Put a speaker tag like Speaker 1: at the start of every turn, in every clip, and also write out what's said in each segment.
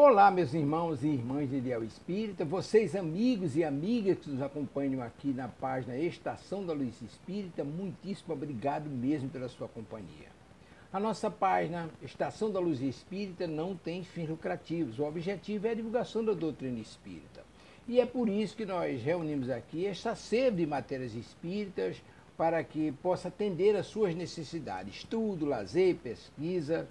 Speaker 1: Olá, meus irmãos e irmãs de Ideal Espírita, vocês amigos e amigas que nos acompanham aqui na página Estação da Luz Espírita, muitíssimo obrigado mesmo pela sua companhia. A nossa página Estação da Luz Espírita não tem fins lucrativos, o objetivo é a divulgação da doutrina espírita. E é por isso que nós reunimos aqui esta sede de matérias espíritas para que possa atender às suas necessidades, estudo, lazer, pesquisa.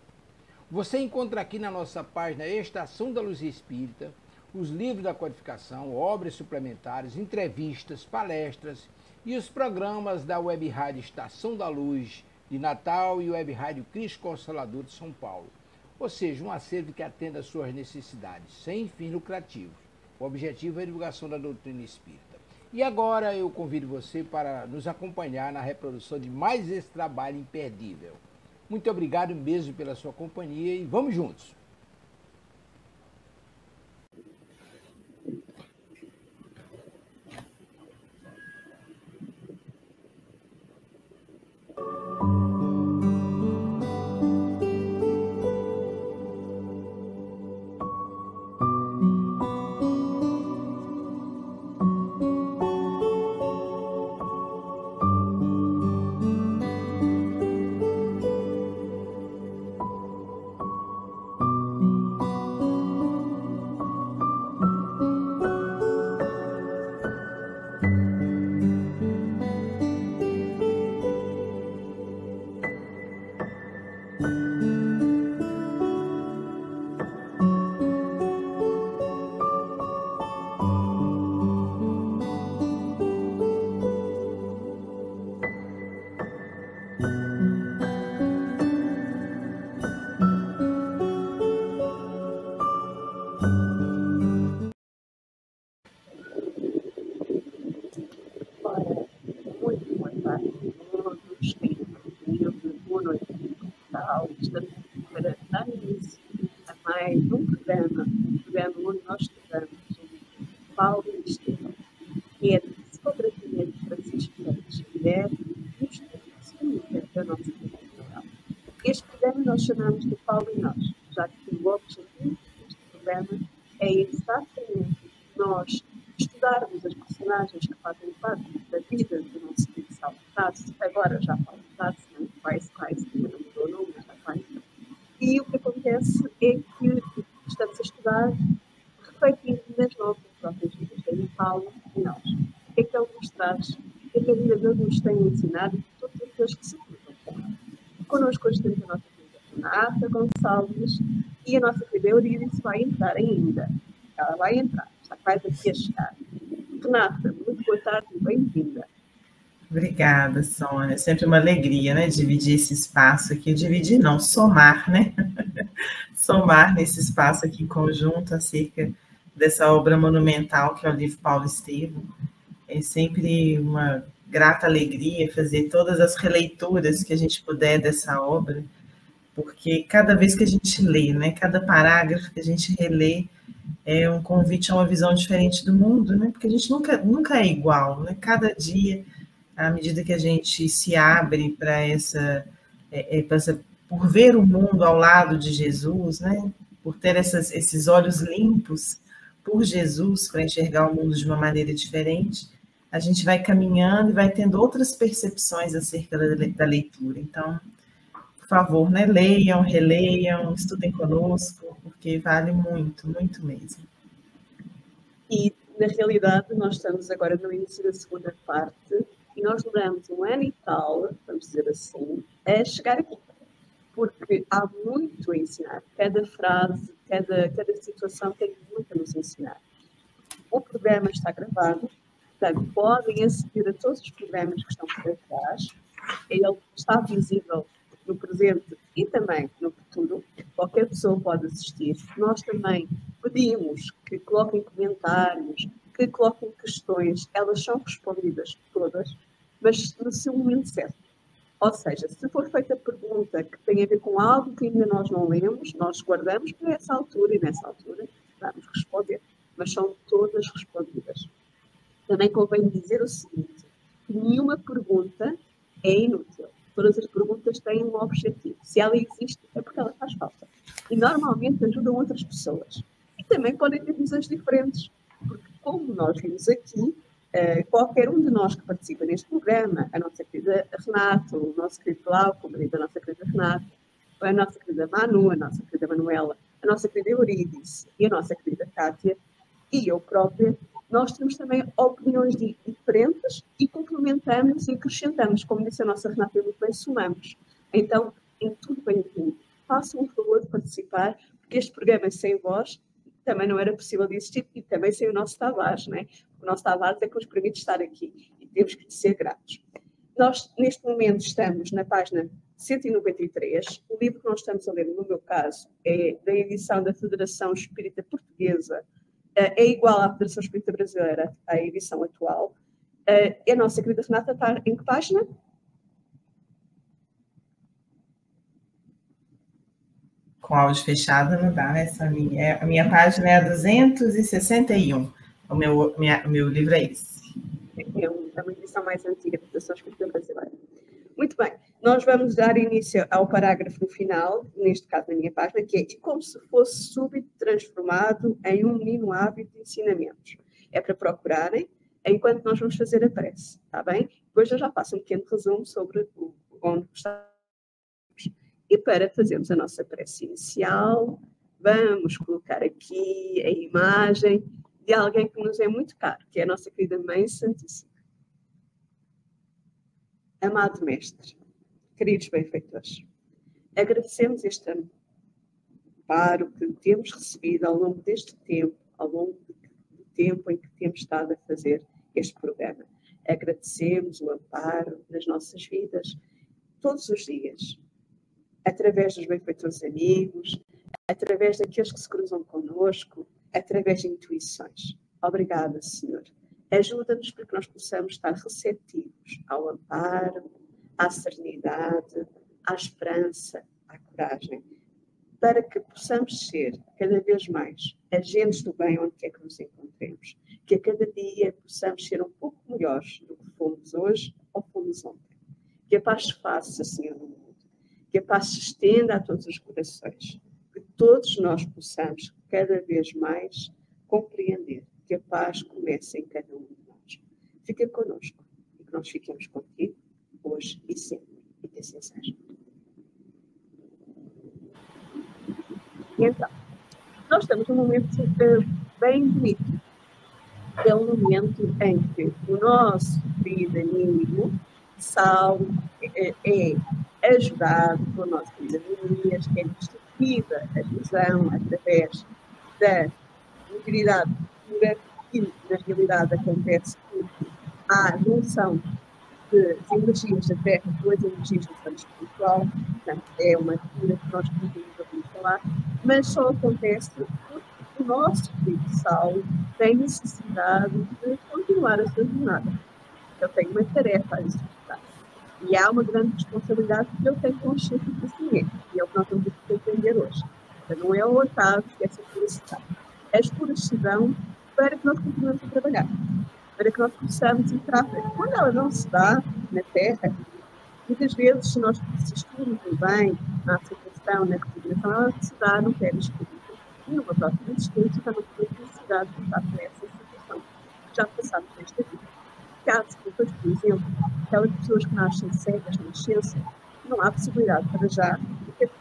Speaker 1: Você encontra aqui na nossa página Estação da Luz Espírita os livros da codificação, obras suplementares, entrevistas, palestras e os programas da Web Rádio Estação da Luz de Natal e Web Rádio Cristo Consolador de São Paulo. Ou seja, um acervo que atenda às suas necessidades, sem fins lucrativos. O objetivo é a divulgação da doutrina espírita. E agora eu convido você para nos acompanhar na reprodução de mais esse trabalho imperdível. Muito obrigado mesmo pela sua companhia e vamos juntos!
Speaker 2: Estamos para dar início a mais um programa onde nós estudamos o Paulo e Estevão, que é de psicografia de Francisco Xavier e os temas da nossa vida moral. Este programa nós chamamos de Paulo e Nós, já que o objetivo deste programa é exatamente nós estudarmos as personagens que fazem parte da vida do nosso querido Saulo de Tarso, agora já Paulo de Tarso, não quase, ainda não mudou o nome, mas já faz. E o que acontece é que estamos a estudar, refletindo nas nossas próprias vidas, daí Paulo e nós. O que é que ele nos traz? O que é que a vida dele nos tem ensinado e todos aqueles que se cruzam com ele. Connosco hoje temos a nossa querida Renata Gonçalves e a nossa querida Eurídice vai entrar ainda. Ela vai entrar, já vai daqui a chegar. Renata, muito boa tarde e bem-vinda.
Speaker 3: Obrigada, Sônia. É sempre uma alegria, né, dividir esse espaço aqui. Dividir não, somar, né? Somar nesse espaço aqui em conjunto acerca dessa obra monumental que é o livro Paulo e Estevão. É sempre uma grata alegria fazer todas as releituras que a gente puder dessa obra, porque cada vez que a gente lê, né, cada parágrafo que a gente relê é um convite a uma visão diferente do mundo, né? Porque a gente nunca é igual, né? Cada dia, à medida que a gente se abre para por ver o mundo ao lado de Jesus, né? Por ter esses olhos limpos por Jesus para enxergar o mundo de uma maneira diferente, a gente vai caminhando e vai tendo outras percepções acerca da leitura. Então, por favor, né? Leiam, releiam, estudem conosco, porque vale muito, muito mesmo.
Speaker 2: E, na realidade, nós estamos agora no início da segunda parte e nós duramos um ano e tal, vamos dizer assim, a chegar aqui. Porque há muito a ensinar. Cada frase, cada situação tem muito a nos ensinar. O programa está gravado, portanto, podem aceder a todos os programas que estão por trás. Ele está visível no presente e também no futuro. Qualquer pessoa pode assistir. Nós também pedimos que coloquem comentários, que coloquem questões. Elas são respondidas todas, mas no seu momento certo. Ou seja, se for feita pergunta que tem a ver com algo que ainda nós não lemos, nós guardamos para essa altura e nessa altura vamos responder. Mas são todas respondidas. Também convém dizer o seguinte, que nenhuma pergunta é inútil. Todas as perguntas têm um objetivo. Se ela existe, é porque ela faz falta. E normalmente ajudam outras pessoas. também podem ter visões diferentes, porque como nós vimos aqui, qualquer um de nós que participa neste programa, a nossa querida Renata, o nosso querido Glauco, o marido da nossa querida Renata, a nossa querida Manu, a nossa querida Manuela, a nossa querida Eurídice e a nossa querida Kátia, e eu própria, nós temos também opiniões diferentes e complementamos e acrescentamos, como disse a nossa Renata muito bem, somamos. Então, em tudo bem-vindo. Façam o favor de participar, porque este programa sem vós também não era possível de existir, e também sem o nosso Tavares, não é? O nosso Tavares é que nos permite estar aqui, e temos que ser gratos. Nós, neste momento, estamos na página 193. O livro que nós estamos a ler, no meu caso, é da edição da Federação Espírita Portuguesa, é igual à Federação Espírita Brasileira, à edição atual. A nossa querida Renata está em que página?
Speaker 3: Com áudio fechado não dá, essa a minha página é a 261. O meu livro é esse.
Speaker 2: É uma edição mais antiga da Federação Espírita Brasileira. Muito bem, nós vamos dar início ao parágrafo no final, neste caso na minha página, que é como se fosse súbito transformado em um menino hábito de ensinamentos. É para procurarem, enquanto nós vamos fazer a prece, está bem? Depois eu já faço um pequeno resumo sobre onde estamos. E para fazermos a nossa prece inicial, vamos colocar aqui a imagem de alguém que nos é muito caro, que é a nossa querida Mãe Santíssima. Amado Mestre, queridos benfeitores, agradecemos este amparo que temos recebido ao longo deste tempo, ao longo do tempo em que temos estado a fazer este programa. Agradecemos o amparo nas nossas vidas, todos os dias, através dos benfeitores amigos, através daqueles que se cruzam connosco, através de intuições. Obrigada, Senhor. Ajuda-nos para que nós possamos estar receptivos ao amparo, à serenidade, à esperança, à coragem, para que possamos ser cada vez mais agentes do bem onde quer que nos encontremos, que a cada dia possamos ser um pouco melhores do que fomos hoje ou fomos ontem. Que a paz se faça, Senhor, no mundo, que a paz se estenda a todos os corações, que todos nós possamos cada vez mais compreender que a paz começa em cada um de nós. Fica connosco e que nós fiquemos contigo hoje e sempre, e que assim seja. E então, nós estamos num momento bem bonito. É um momento em que o nosso querido amigo Saulo é ajudado pela nossa querida Menias, que é instituída a visão através da integridade que na realidade acontece porque há a junção das energias da Terra com as energias do plano espiritual. Portanto, é uma cura que nós podemos ouvir falar, mas só acontece porque o nosso querido Saulo tem necessidade de continuar a sua jornada. Ele tem uma tarefa a executar. E há uma grande responsabilidade que ele tem consciência de assim é. E é o que nós vamos entender hoje. Então, não é o acaso que essa cura se dá. As curas se dão para que nós continuemos a trabalhar, para que nós possamos entrar. Quando ela não se dá na Terra, muitas vezes, se nós persistirmos no bem, na aceitação, na resignação, ela se dá no pé espírito. E numa próxima existência, já não temos necessidade de passar por essa situação. Já passamos nesta vida. Caso, depois, por exemplo, aquelas pessoas que nascem cegas na nascença, não há possibilidade para já de ter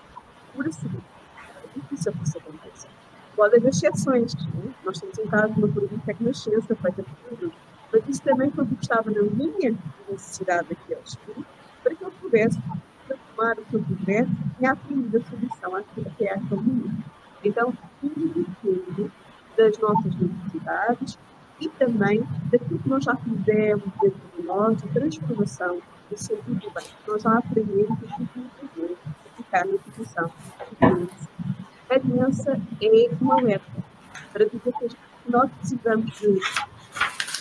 Speaker 2: cura segura. É difícil que isso aconteça. Pode haver exceções. Nós temos um caso de uma cura de nascença feita por Deus. Mas isso também foi porque estava na linha de necessidade daquele espírito, para que ele pudesse retomar o seu progresso e aprender a solução até àquele momento. Então, tudo depende das nossas necessidades e também daquilo que nós já fizemos dentro de nós, a transformação do sentido do bem. Nós já aprendemos o sentido do bem, a ficar na posição de doença. A doença é uma alerta para dizer que nós precisamos de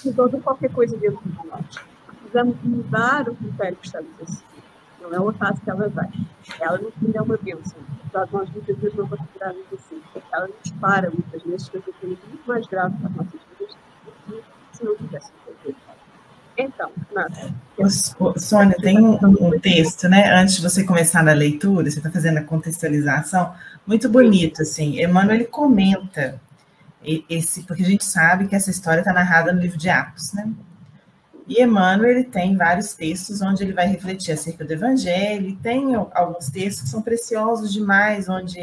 Speaker 2: resolver qualquer coisa dentro de nós. Precisamos mudar o critério que estamos a seguir. Não é o acaso que ela vem. Ela, no fim, é uma bênção. Apesar de nós muitas vezes não considerarmos assim. Ela nos para muitas vezes fazer coisas muito mais graves para as nossas vidas do que se não tivesse feito. Então, Renata.
Speaker 3: Sônia, tem um texto, né? Antes de você começar na leitura, você está fazendo a contextualização, muito bonito, assim. Emmanuel, ele comenta porque a gente sabe que essa história está narrada no livro de Atos, né? E Emmanuel, ele tem vários textos onde ele vai refletir acerca do Evangelho, e tem alguns textos que são preciosos demais, onde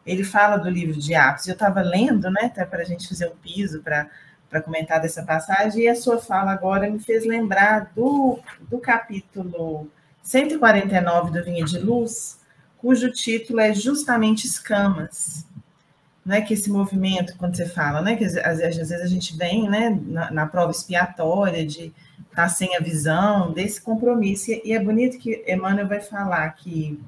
Speaker 3: ele fala do livro de Atos. Eu estava lendo, né, até para a gente fazer um piso para comentar dessa passagem, e a sua fala agora me fez lembrar do capítulo 149 do Vinha de Luz, cujo título é justamente Escamas. Não é que esse movimento, quando você fala, né, que às vezes a gente vem, né, na prova expiatória de estar sem a visão desse compromisso, e é bonito que Emmanuel vai falar que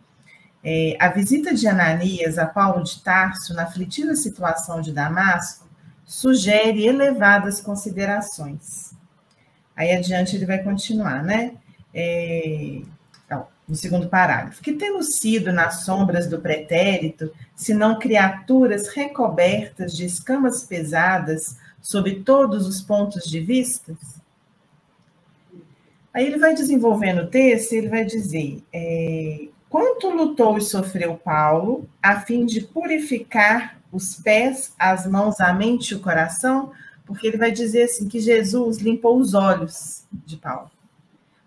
Speaker 3: a visita de Ananias a Paulo de Tarso na aflitiva situação de Damasco sugere elevadas considerações. Aí adiante ele vai continuar, né? No segundo parágrafo, que tendo sido nas sombras do pretérito, senão criaturas recobertas de escamas pesadas sob todos os pontos de vista. Aí ele vai desenvolvendo o texto e ele vai dizer, quanto lutou e sofreu Paulo a fim de purificar os pés, as mãos, a mente e o coração, porque ele vai dizer assim, que Jesus limpou os olhos de Paulo,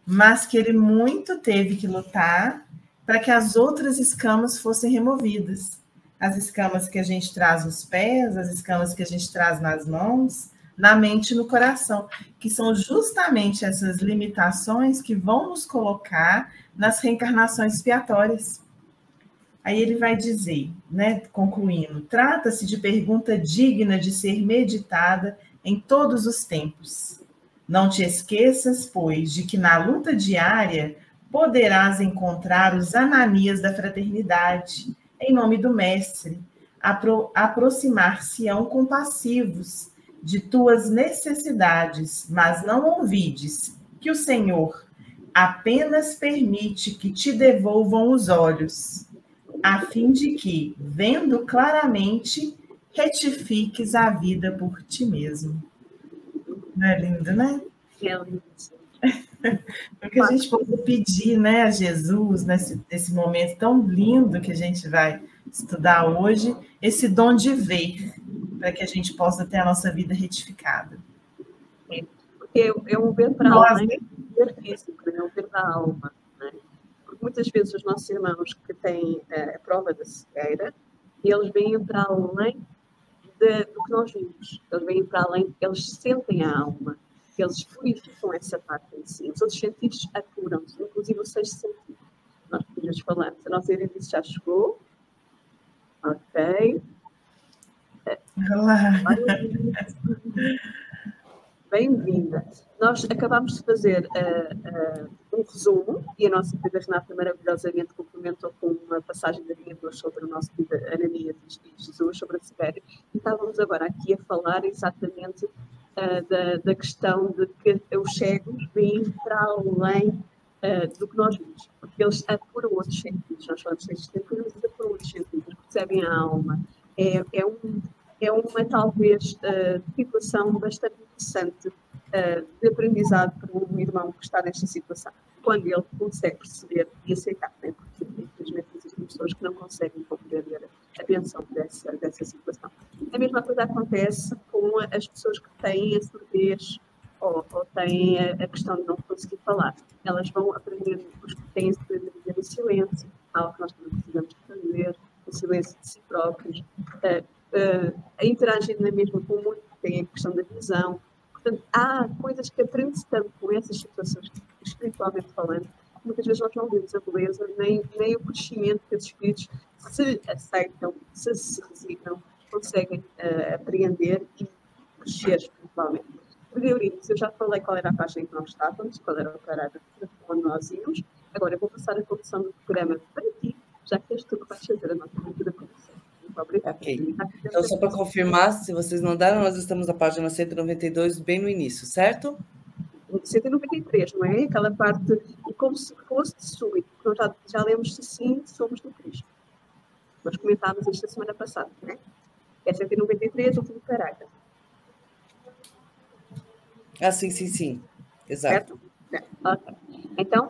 Speaker 3: mas que ele muito teve que lutar para que as outras escamas fossem removidas. As escamas que a gente traz nos pés, as escamas que a gente traz nas mãos, na mente e no coração, que são justamente essas limitações que vão nos colocar nas reencarnações expiatórias. Aí ele vai dizer, né, concluindo, trata-se de pergunta digna de ser meditada em todos os tempos. Não te esqueças, pois, de que na luta diária poderás encontrar os Ananias da fraternidade, em nome do Mestre, aproximar-se-ão compassivos de tuas necessidades, mas não ouvides que o Senhor apenas permite que te devolvam os olhos, a fim de que, vendo claramente, retifiques a vida por ti mesmo. Não é lindo, né?
Speaker 2: É lindo.
Speaker 3: O que a gente pode pedir, né, a Jesus, nesse momento tão lindo que a gente vai estudar hoje, esse dom de ver, para que a gente possa ter a nossa vida retificada.
Speaker 2: Porque é um ver para a alma, ver físico, é um ver para a alma. Né? Porque muitas vezes os nossos irmãos que têm a prova da cegueira, eles vêm para além do que nós vimos. Eles vêm para além, eles sentem a alma, eles purificam essa parte em si. Os outros sentidos apuram-se, inclusive o sexto sentido. Nós podemos falar, a nossa Eredice já chegou. Ok.
Speaker 3: Olá.
Speaker 2: Bem-vinda. Nós acabámos de fazer um resumo e a nossa querida Renata maravilhosamente complementou com uma passagem da Vinha de Luz sobre o nosso querido Ananias e Jesus, sobre a cegueira. E estávamos agora aqui a falar exatamente da questão de que os cegos vêm para além do que nós vimos, porque eles apuram outros sentidos. Nós falamos destes sentidos, eles apuram outros sentidos, percebem a alma. É uma, talvez, situação bastante interessante de aprendizado para um irmão que está nesta situação, quando ele consegue perceber e aceitar, né? Porque infelizmente existem pessoas que não conseguem compreender a dimensão dessa situação. A mesma coisa acontece com as pessoas que têm a surdez ou têm a questão de não conseguir falar. Elas vão aprender, os que têm a surdez a viver em silêncio, algo que nós também precisamos de fazer, o silêncio de si próprios, a interagir na mesma com o mundo, que tem a questão da visão. Portanto, há coisas que aprende-se tanto com essas situações, espiritualmente falando, que muitas vezes nós não vemos a beleza, nem o crescimento que esses espíritos se aceitam, se resignam, conseguem apreender e crescer espiritualmente. Porque, Euridice, eu já falei qual era a página em que nós estávamos, qual era o parágrafo onde nós íamos. Agora eu vou passar a condução do programa para ti, já que és tu que vais fazer a nossa leitura com você.
Speaker 4: Ok. Então, só para confirmar, se vocês mandaram, nós estamos na página 192, bem no início, certo?
Speaker 2: 193, não é? Aquela parte, e como se fosse de súbito, porque nós já lemos se sim, somos do Cristo. Nós comentámos isto a semana passada, não é? É 193, o último parágrafo.
Speaker 4: Ah, sim. Exato.
Speaker 2: Certo? Ok. Então,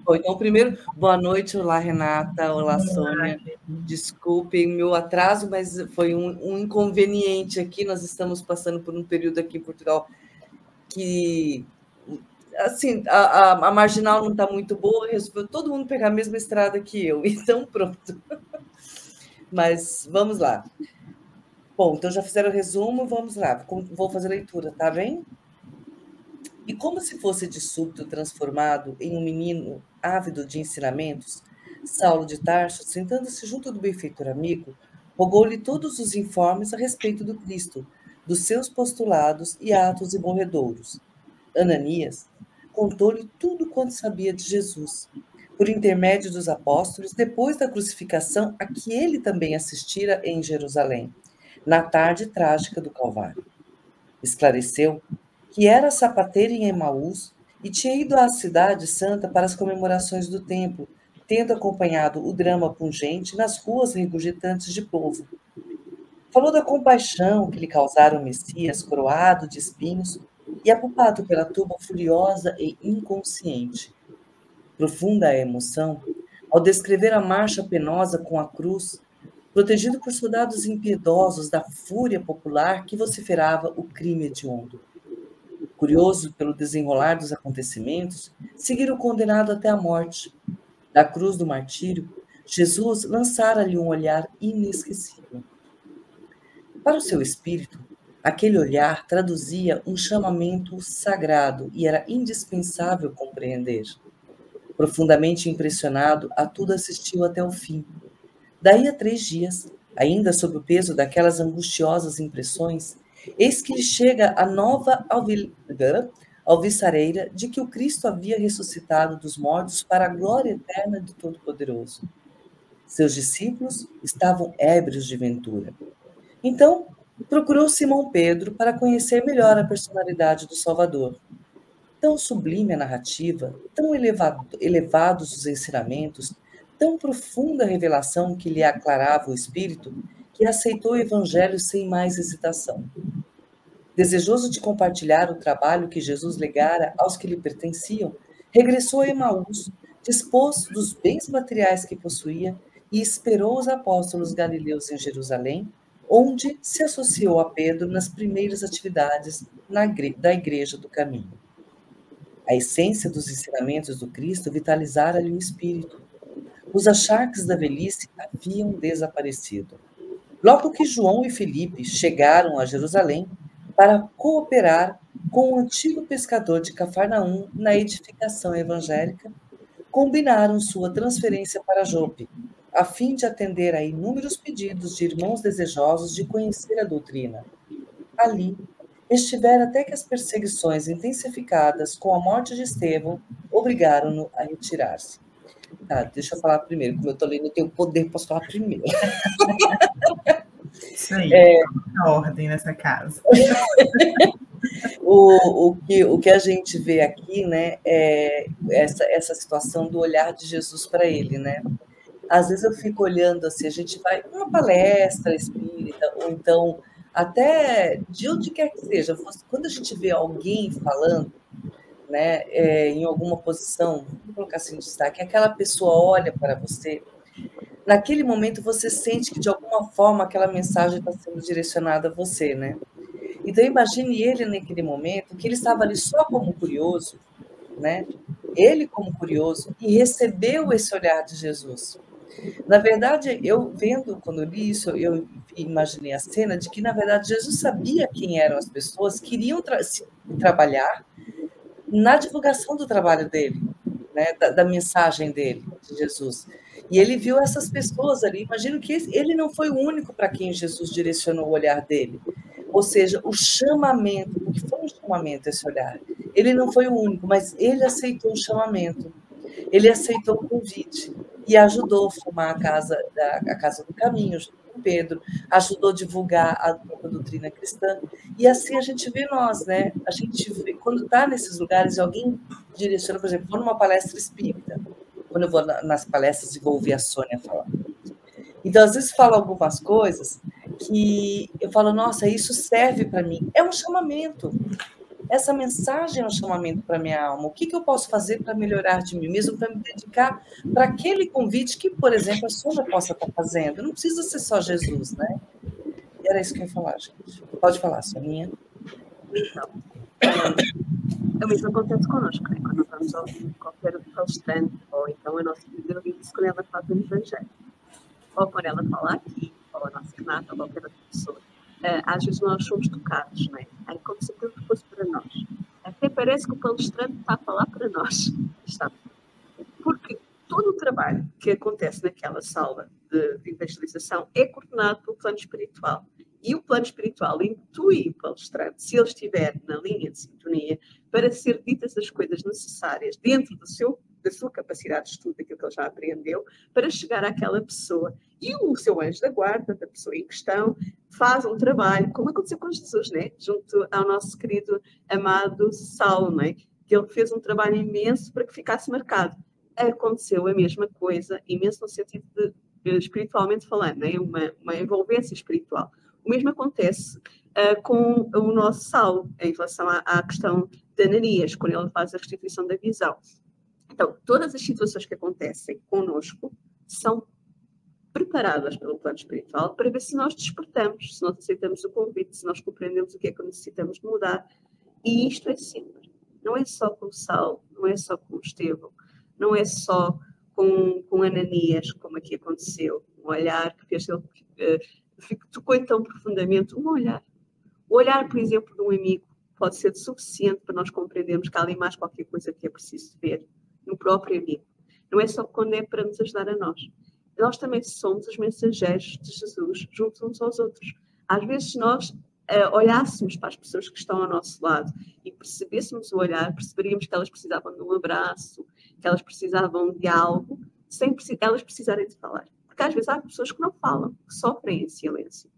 Speaker 4: Bom, então, primeiro, boa noite. Olá, Renata. Olá, Sônia. Desculpem meu atraso, mas foi um inconveniente aqui. Nós estamos passando por um período aqui em Portugal que, assim, a marginal não está muito boa, resolveu todo mundo pegar a mesma estrada que eu, então pronto. Mas vamos lá. Bom, então já fizeram o resumo, vamos lá. Vou fazer a leitura, tá bem? E como se fosse de súbito transformado em um menino ávido de ensinamentos, Saulo de Tarso, sentando-se junto do benfeitor amigo, rogou-lhe todos os informes a respeito do Cristo, dos seus postulados e atos e morredouros. Ananias contou-lhe tudo quanto sabia de Jesus, por intermédio dos apóstolos, depois da crucificação a que ele também assistira em Jerusalém, na tarde trágica do Calvário. Esclareceu que era sapateiro em Emaús e tinha ido à cidade santa para as comemorações do templo, tendo acompanhado o drama pungente nas ruas regurgitantes de povo. Falou da compaixão que lhe causara o Messias, coroado de espinhos e apupado pela turba furiosa e inconsciente. Profunda a emoção, ao descrever a marcha penosa com a cruz, protegido por soldados impiedosos da fúria popular que vociferava o crime hediondo. Curioso pelo desenrolar dos acontecimentos, seguira o condenado até a morte. Da cruz do martírio, Jesus lançara-lhe um olhar inesquecível. Para o seu espírito, aquele olhar traduzia um chamamento sagrado e era indispensável compreender. Profundamente impressionado, a tudo assistiu até o fim. Daí a 3 dias, ainda sob o peso daquelas angustiosas impressões, eis que lhe chega a nova alvissareira de que o Cristo havia ressuscitado dos mortos para a glória eterna do Todo-Poderoso. Seus discípulos estavam ébrios de ventura. Então, procurou Simão Pedro para conhecer melhor a personalidade do Salvador. Tão sublime a narrativa, tão elevados os ensinamentos, tão profunda a revelação que lhe aclarava o espírito, que aceitou o evangelho sem mais hesitação. Desejoso de compartilhar o trabalho que Jesus legara aos que lhe pertenciam, regressou a Emaús, dispôs dos bens materiais que possuía e esperou os apóstolos galileus em Jerusalém, onde se associou a Pedro nas primeiras atividades da Igreja do Caminho. A essência dos ensinamentos do Cristo vitalizara-lhe o espírito. Os achaques da velhice haviam desaparecido. Logo que João e Filipe chegaram a Jerusalém para cooperar com o antigo pescador de Cafarnaum na edificação evangélica, combinaram sua transferência para Jope, a fim de atender a inúmeros pedidos de irmãos desejosos de conhecer a doutrina. Ali, estivera até que as perseguições intensificadas com a morte de Estevão obrigaram-no a retirar-se. Tá, deixa eu falar primeiro, como eu estou lendo, eu tenho poder, posso falar primeiro.
Speaker 3: Isso aí, ordem nessa casa.
Speaker 4: O que a gente vê aqui, né, é essa situação do olhar de Jesus para ele, né? Às vezes eu fico olhando assim, a gente vai para uma palestra espírita, ou então até de onde quer que seja, quando a gente vê alguém falando, né, em alguma posição, vou colocar assim em destaque, aquela pessoa olha para você, naquele momento você sente que de alguma forma aquela mensagem está sendo direcionada a você, né? Então imagine ele naquele momento, que ele estava ali só como curioso, né? Ele como curioso, e recebeu esse olhar de Jesus. Na verdade, eu vendo, quando eu li isso, eu imaginei a cena de que, na verdade, Jesus sabia quem eram as pessoas que iriam trabalhar na divulgação do trabalho dele, né, da mensagem dele, de Jesus. E ele viu essas pessoas ali. Imagino que ele não foi o único para quem Jesus direcionou o olhar dele. Ou seja, o chamamento, porque foi um chamamento esse olhar. Ele não foi o único, mas ele aceitou o chamamento. Ele aceitou o convite e ajudou a formar a Casa do Caminho, junto com Pedro, ajudou a divulgar a doutrina cristã. E assim a gente vê nós, né? A gente vê, quando está nesses lugares, alguém direciona, por exemplo, vou numa palestra espírita, quando eu vou nas palestras e vou ouvir a Sônia falar. Então, às vezes, fala algumas coisas que eu falo, nossa, isso serve para mim. É um chamamento. essa mensagem é um chamamento para a minha alma. O que eu posso fazer para melhorar de mim mesmo, para me dedicar para aquele convite que, por exemplo, a Sônia possa estar fazendo? Não precisa ser só Jesus, né? E era isso que eu ia falar, gente. Pode falar, Soninha.
Speaker 2: Então, o mesmo acontece connosco, né? Quando vamos ouvir qualquer palestrante, ou então a nossa vida quando ela fala do Evangelho, ou quando ela fala aqui, ou a nossa Renata, ou qualquer outra pessoa. Às vezes nós somos tocados, não é? É como se aquilo fosse para nós. Até parece que o palestrante está a falar para nós. Está. Porque todo o trabalho que acontece naquela sala de evangelização é coordenado pelo plano espiritual. E o plano espiritual intui o palestrante, se ele estiver na linha de sintonia, para ser ditas as coisas necessárias dentro da sua capacidade de estudo, daquilo que ele já aprendeu, para chegar àquela pessoa. E o seu anjo da guarda, da pessoa em questão, faz um trabalho, como aconteceu com Jesus, né? Junto ao nosso querido, amado Saulo, né? Que ele fez um trabalho imenso para que ficasse marcado. Aconteceu a mesma coisa, imenso no sentido de, espiritualmente falando, né? Uma envolvência espiritual. O mesmo acontece com o nosso Saulo, em relação à questão de Ananias, quando ele faz a restituição da visão. Então, todas as situações que acontecem conosco são preparadas pelo plano espiritual para ver se nós despertamos, se nós aceitamos o convite, se nós compreendemos o que é que necessitamos de mudar. E isto é simples. Não é só com o Saulo, não é só com o Estevão, não é só com Ananias, como aqui aconteceu, um olhar que fez ele... tocou tão profundamente um olhar. O olhar, por exemplo, de um amigo pode ser suficiente para nós compreendermos que há ali mais qualquer coisa que é preciso ver no próprio amigo. Não é só quando é para nos ajudar a nós. Nós também somos os mensageiros de Jesus juntos uns aos outros. Às vezes, se nós olhássemos para as pessoas que estão ao nosso lado e percebêssemos o olhar, perceberíamos que elas precisavam de um abraço, que elas precisavam de algo, sem elas precisarem de falar. Porque às vezes há pessoas que não falam, que sofrem em silêncio.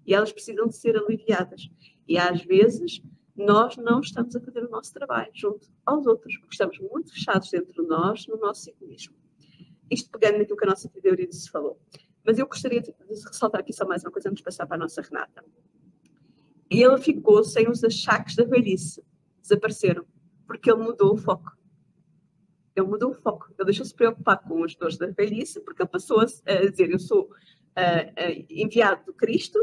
Speaker 2: E elas precisam de ser aliviadas. E às vezes nós não estamos a fazer o nosso trabalho junto aos outros, porque estamos muito fechados dentro de nós, no nosso egoísmo. Isto pegando naquilo que a nossa querida Euridice falou. Mas eu gostaria de ressaltar aqui só mais uma coisa antes de passar para a nossa Renata. Ele ficou sem os achaques da velhice. Desapareceram. Porque ele mudou o foco. Ele mudou o foco. Ele deixou-se preocupar com as dores da velhice, porque ele passou a dizer, eu sou enviado de Cristo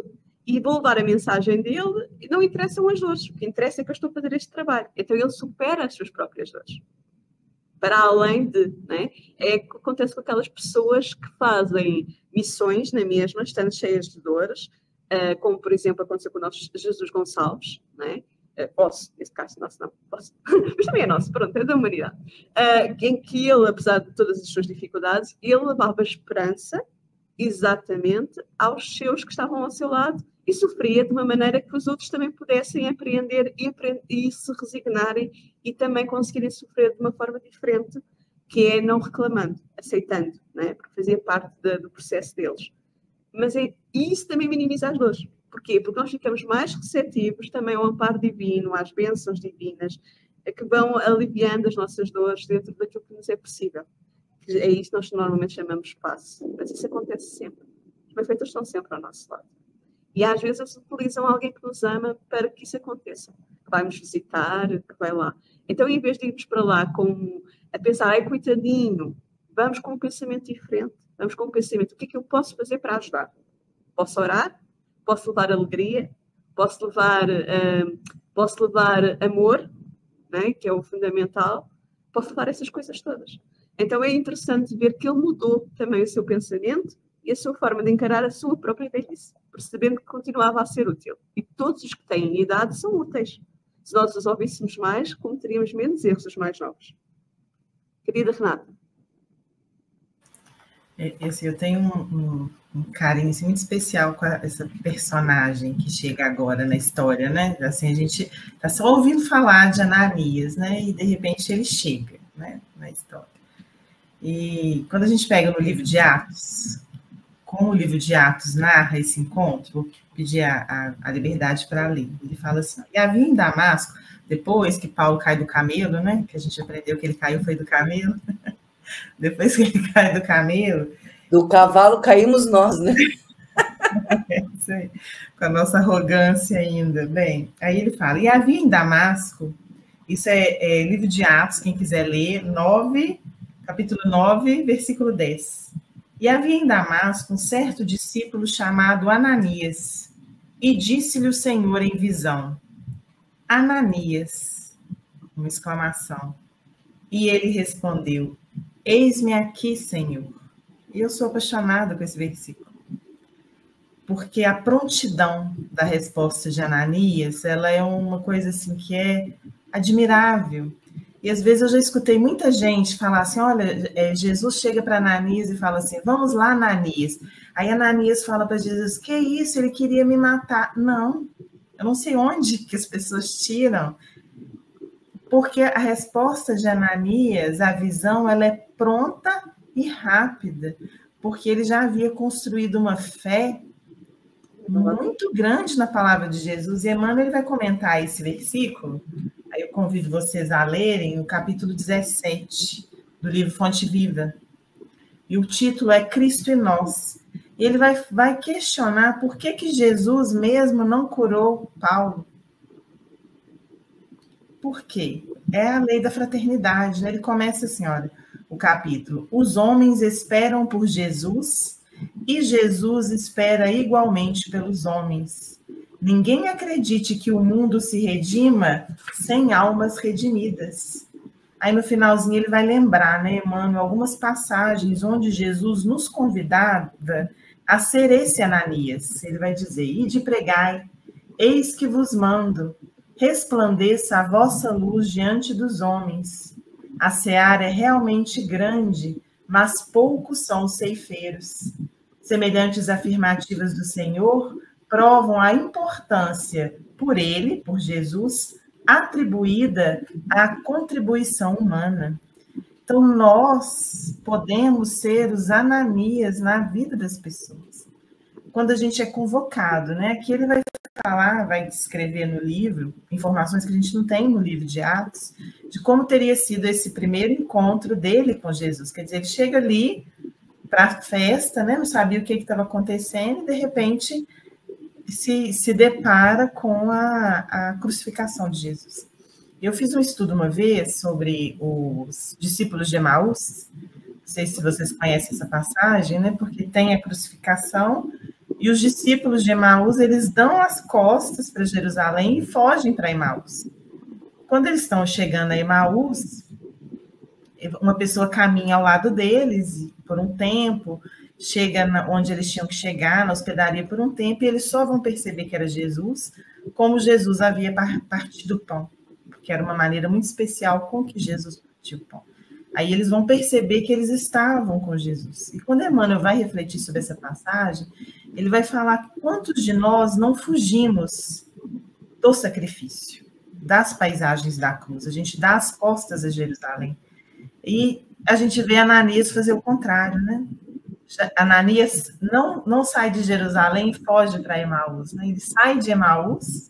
Speaker 2: e vou levar a mensagem dele, e não interessam as dores. O que interessa é que eu estou a fazer este trabalho. Então ele supera as suas próprias dores. Para além de, né? É o que acontece com aquelas pessoas que fazem missões na mesma, estando cheias de dores, como por exemplo aconteceu com o nosso Jesus Gonçalves, né? Nesse caso, nosso não, posso, mas também é nosso, pronto, é da humanidade, em que ele, apesar de todas as suas dificuldades, ele levava esperança exatamente aos seus que estavam ao seu lado e sofria de uma maneira que os outros também pudessem aprender e se resignarem e também conseguirem sofrer de uma forma diferente, que é não reclamando, aceitando, né? Porque fazia parte do processo deles. Mas isso também minimiza as dores. Porquê? Porque nós ficamos mais receptivos também ao amparo divino, às bênçãos divinas, que vão aliviando as nossas dores dentro daquilo que nos é possível. É isso que nós normalmente chamamos espaço. Mas isso acontece sempre. Os benfeitores estão sempre ao nosso lado. E às vezes eles utilizam alguém que nos ama para que isso aconteça. Que vai nos visitar, que vai lá. Então, em vez de irmos para lá a pensar, ai, coitadinho, vamos com um pensamento diferente. Vamos com um pensamento, o que é que eu posso fazer para ajudar? Posso orar? Posso levar alegria? Posso levar amor, né? Que é o fundamental? Posso levar essas coisas todas. Então é interessante ver que ele mudou também o seu pensamento e a sua forma de encarar a sua própria velhice, percebendo que continuava a ser útil. E todos os que têm idade são úteis. Se nós os ouvíssemos mais, cometeríamos menos erros os mais novos. Querida Renata.
Speaker 3: Eu tenho um carinho assim, muito especial com essa personagem que chega agora na história, né? Assim, a gente está só ouvindo falar de Ananias, né? E de repente ele chega, né? Na história. E quando a gente pega no livro de Atos, como o livro de Atos narra esse encontro, vou pedir a liberdade para ler. Ele fala assim: e havia em Damasco, depois que Paulo cai do camelo, né? Que a gente aprendeu que ele caiu foi do camelo. Depois que ele cai do camelo...
Speaker 4: Do cavalo caímos nós, né?
Speaker 3: Isso aí. Com a nossa arrogância ainda. Bem, aí ele fala, e havia em Damasco, isso é livro de Atos, quem quiser ler, capítulo 9, versículo 10. E havia em Damasco um certo discípulo chamado Ananias, e disse-lhe o Senhor em visão, Ananias, uma exclamação. E ele respondeu, eis-me aqui, Senhor. E eu sou apaixonada com esse versículo, porque a prontidão da resposta de Ananias, ela é uma coisa assim que é admirável. E às vezes eu já escutei muita gente falar assim, olha, Jesus chega para Ananias e fala assim, vamos lá, Ananias. Aí Ananias fala para Jesus, que isso, ele queria me matar. Não, eu não sei onde que as pessoas tiram, porque a resposta de Ananias, a visão, ela é pronta e rápida, porque ele já havia construído uma fé muito grande na palavra de Jesus, e Emmanuel ele vai comentar esse versículo, aí eu convido vocês a lerem o capítulo 17 do livro Fonte Viva, e o título é Cristo e Nós, e ele vai questionar por que Jesus mesmo não curou Paulo. Por quê? É a lei da fraternidade, né? Ele começa assim, olha, o capítulo, os homens esperam por Jesus, e Jesus espera igualmente pelos homens. Ninguém acredite que o mundo se redima sem almas redimidas. Aí no finalzinho ele vai lembrar, né, Emmanuel, algumas passagens onde Jesus nos convidava a ser esse Ananias. Ele vai dizer, ide pregai, eis que vos mando, resplandeça a vossa luz diante dos homens. A seara é realmente grande, mas poucos são os ceifeiros. Semelhantes afirmativas do Senhor provam a importância, por ele, por Jesus, atribuída à contribuição humana. Então, nós podemos ser os Ananias na vida das pessoas. Quando a gente é convocado, né? Aqui ele vai falar, vai descrever no livro, informações que a gente não tem no livro de Atos, de como teria sido esse primeiro encontro dele com Jesus. Quer dizer, ele chega ali para a festa, né? Não sabia o que estava acontecendo, e de repente se depara com a crucificação de Jesus. Eu fiz um estudo uma vez sobre os discípulos de Emaús, não sei se vocês conhecem essa passagem, né? Porque tem a crucificação, e os discípulos de Emaús, eles dão as costas para Jerusalém e fogem para Emaús. Quando eles estão chegando a Emaús, uma pessoa caminha ao lado deles por um tempo, chega onde eles tinham que chegar, na hospedaria por um tempo, e eles só vão perceber que era Jesus, como Jesus havia partido o pão, porque era uma maneira muito especial com que Jesus partiu o pão. Aí eles vão perceber que eles estavam com Jesus. E quando Emmanuel vai refletir sobre essa passagem, ele vai falar quantos de nós não fugimos do sacrifício, das paisagens da cruz. A gente dá as costas a Jerusalém. E a gente vê Ananias fazer o contrário, né? Ananias não sai de Jerusalém e foge para Emaús, né? Ele sai de Emaús,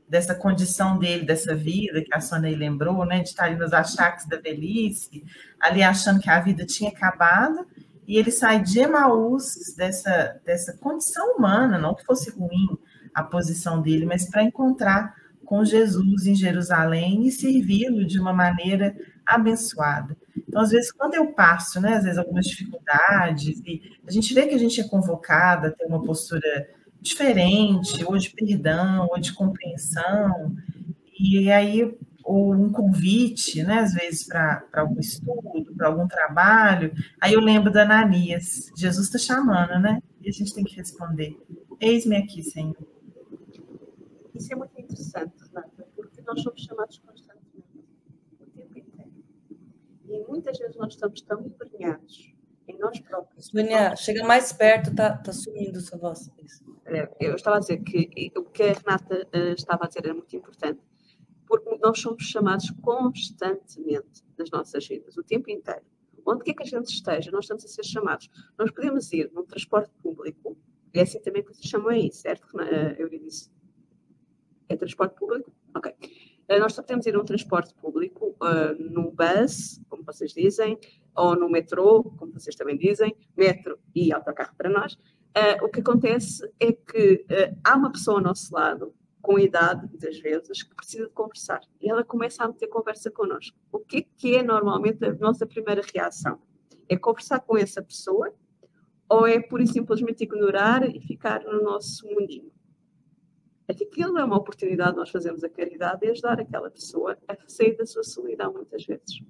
Speaker 3: dessa condição dele, dessa vida que a Sônia aí lembrou, né? De estar ali nos achaques da velhice, ali achando que a vida tinha acabado, e ele sai de Emaús, dessa condição humana, não que fosse ruim a posição dele, mas para encontrar com Jesus em Jerusalém e servi-lo de uma maneira abençoada. Então, às vezes, quando eu passo, né, às vezes algumas dificuldades, e a gente vê que a gente é convocada a ter uma postura diferente, ou de perdão, ou de compreensão, e aí ou um convite, né, às vezes para algum estudo, para algum trabalho, aí eu lembro da Ananias, Jesus está chamando, né, e a gente tem que responder, eis-me aqui, Senhor.
Speaker 2: Isso é muito interessante, Renata, porque nós somos chamados constantemente, o tempo inteiro. E muitas vezes nós estamos tão embrenhados em nós próprios.
Speaker 4: Sônia, chega mais perto, tá sumindo sua voz.
Speaker 2: Eu estava a dizer que o que a Renata estava a dizer era muito importante, porque nós somos chamados constantemente nas nossas vidas, o tempo inteiro. Onde quer que a gente esteja, nós estamos a ser chamados. Nós podemos ir num transporte público, e é assim também que se chama aí, certo, Euridice? É transporte público? Ok. Nós só podemos ir num transporte público, no bus, como vocês dizem, ou no metrô, como vocês também dizem, metro e autocarro para nós, o que acontece é que há uma pessoa ao nosso lado, com idade, muitas vezes, que precisa de conversar. E ela começa a meter conversa connosco. O que é normalmente a nossa primeira reação? É conversar com essa pessoa ou é pura e simplesmente ignorar e ficar no nosso mundinho? É que aquilo é uma oportunidade de nós fazermos a caridade e ajudar aquela pessoa a sair da sua solidão, muitas vezes.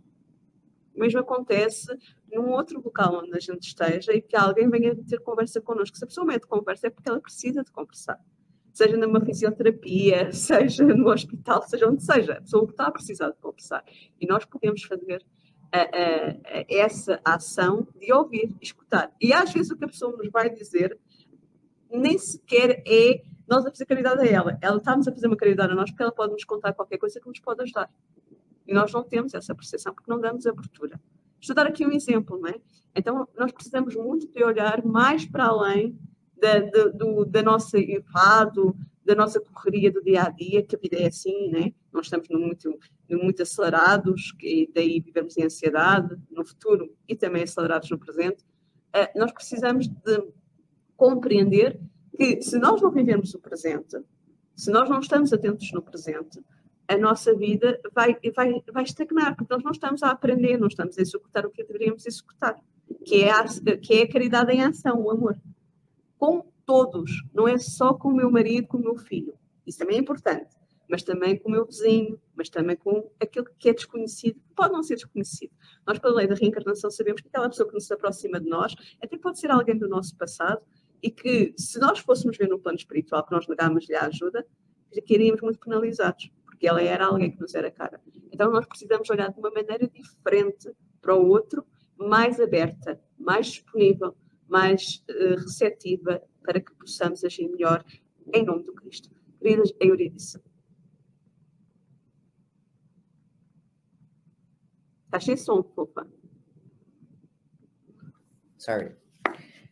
Speaker 2: O mesmo acontece num outro local onde a gente esteja e que alguém venha ter conversa connosco. Se a pessoa mete conversa é porque ela precisa de conversar. Seja numa fisioterapia, seja no hospital, seja onde seja. A pessoa está a precisar de conversar. E nós podemos fazer essa ação de ouvir, escutar. E às vezes o que a pessoa nos vai dizer nem sequer é nós a fazer caridade a ela. Ela está-nos a fazer uma caridade a nós porque ela pode nos contar qualquer coisa que nos pode ajudar. E nós não temos essa percepção porque não damos abertura. Estou a dar aqui um exemplo, não é? Então, nós precisamos muito de olhar mais para além da nossa enfado, da nossa correria do dia-a-dia, que a vida é assim, né? Nós estamos muito acelerados, e daí vivemos em ansiedade no futuro e também acelerados no presente. Nós precisamos de compreender que se nós não vivermos o presente, se nós não estamos atentos no presente, a nossa vida vai estagnar, porque nós não estamos a aprender, não estamos a executar o que deveríamos executar, que é a caridade em ação, o amor. Com todos, não é só com o meu marido, com o meu filho. Isso também é importante, mas também com o meu vizinho, mas também com aquele que é desconhecido, que pode não ser desconhecido. Nós, pela lei da reencarnação, sabemos que aquela pessoa que nos aproxima de nós até pode ser alguém do nosso passado e que, se nós fôssemos ver no plano espiritual que nós negámos-lhe a ajuda, ficaríamos muito penalizados, porque ela era alguém que nos era cara. Então, nós precisamos olhar de uma maneira diferente para o outro, mais aberta, mais disponível, mais receptiva, para que possamos agir melhor em nome do Cristo. Queridas Euridice. Está sem som, fofa.
Speaker 4: Sorry.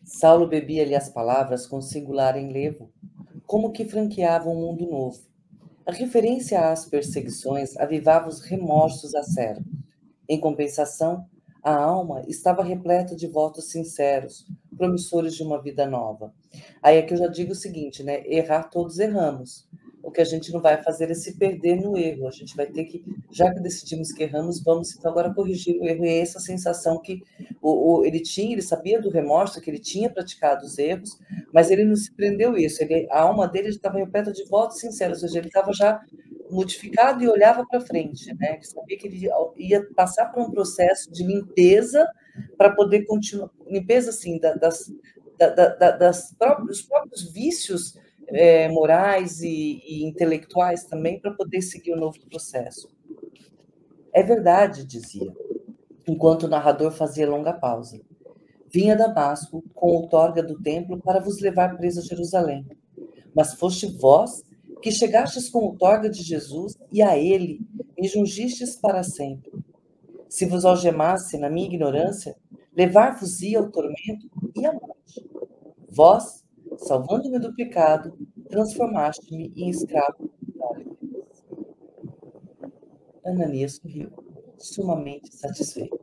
Speaker 4: Saulo bebia-lhe as palavras com singular enlevo, como que franqueava um mundo novo. A referência às perseguições avivava os remorsos aceros. Em compensação, a alma estava repleta de votos sinceros, promissores de uma vida nova. Aí é que eu já digo o seguinte, né? Errar todos erramos. O que a gente não vai fazer é se perder no erro. A gente vai ter que, já que decidimos que erramos, vamos então agora corrigir o erro. E é essa sensação que ele sabia do remorso, que ele tinha praticado os erros, mas ele não se prendeu isso. A alma dele estava repleta de votos sinceros, ou seja, ele estava já modificado e olhava para frente, né? Ele sabia que ele ia passar por um processo de limpeza para poder continuar, limpeza assim dos próprios vícios morais e intelectuais também, para poder seguir o novo processo. É verdade, dizia, enquanto o narrador fazia longa pausa. Vinha Damasco com outorga do templo para vos levar preso a Jerusalém. Mas foste vós que chegastes com outorga de Jesus e a ele me jungistes para sempre. Se vos algemasse na minha ignorância, levar-vos-ia ao tormento e à morte. Vós, salvando-me do pecado, transformaste-me em escravo da alegria. Ananias sorriu, sumamente satisfeito.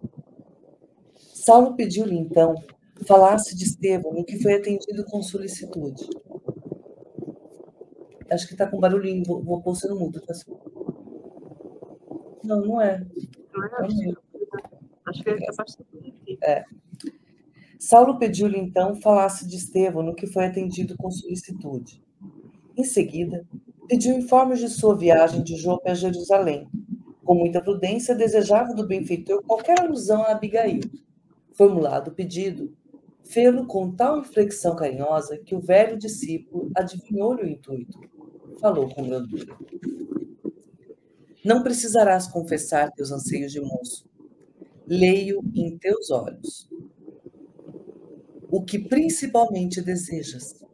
Speaker 4: Saulo pediu-lhe, então, falasse de Estevão, no que foi atendido com solicitude. Acho que está com barulhinho, vou pôr você no mudo, tá? Não, não é.
Speaker 2: Acho que é capaz de
Speaker 4: ser. Saulo pediu-lhe, então, falasse de Estevão, no que foi atendido com solicitude. Em seguida, pediu informes de sua viagem de Jope a Jerusalém. Com muita prudência, desejava do benfeitor qualquer alusão a Abigail. Formulado o pedido, fê-lo com tal inflexão carinhosa que o velho discípulo adivinhou-lhe o intuito. Falou com brandura. Não precisarás confessar teus anseios de moço. Leio em teus olhos. O que principalmente desejas.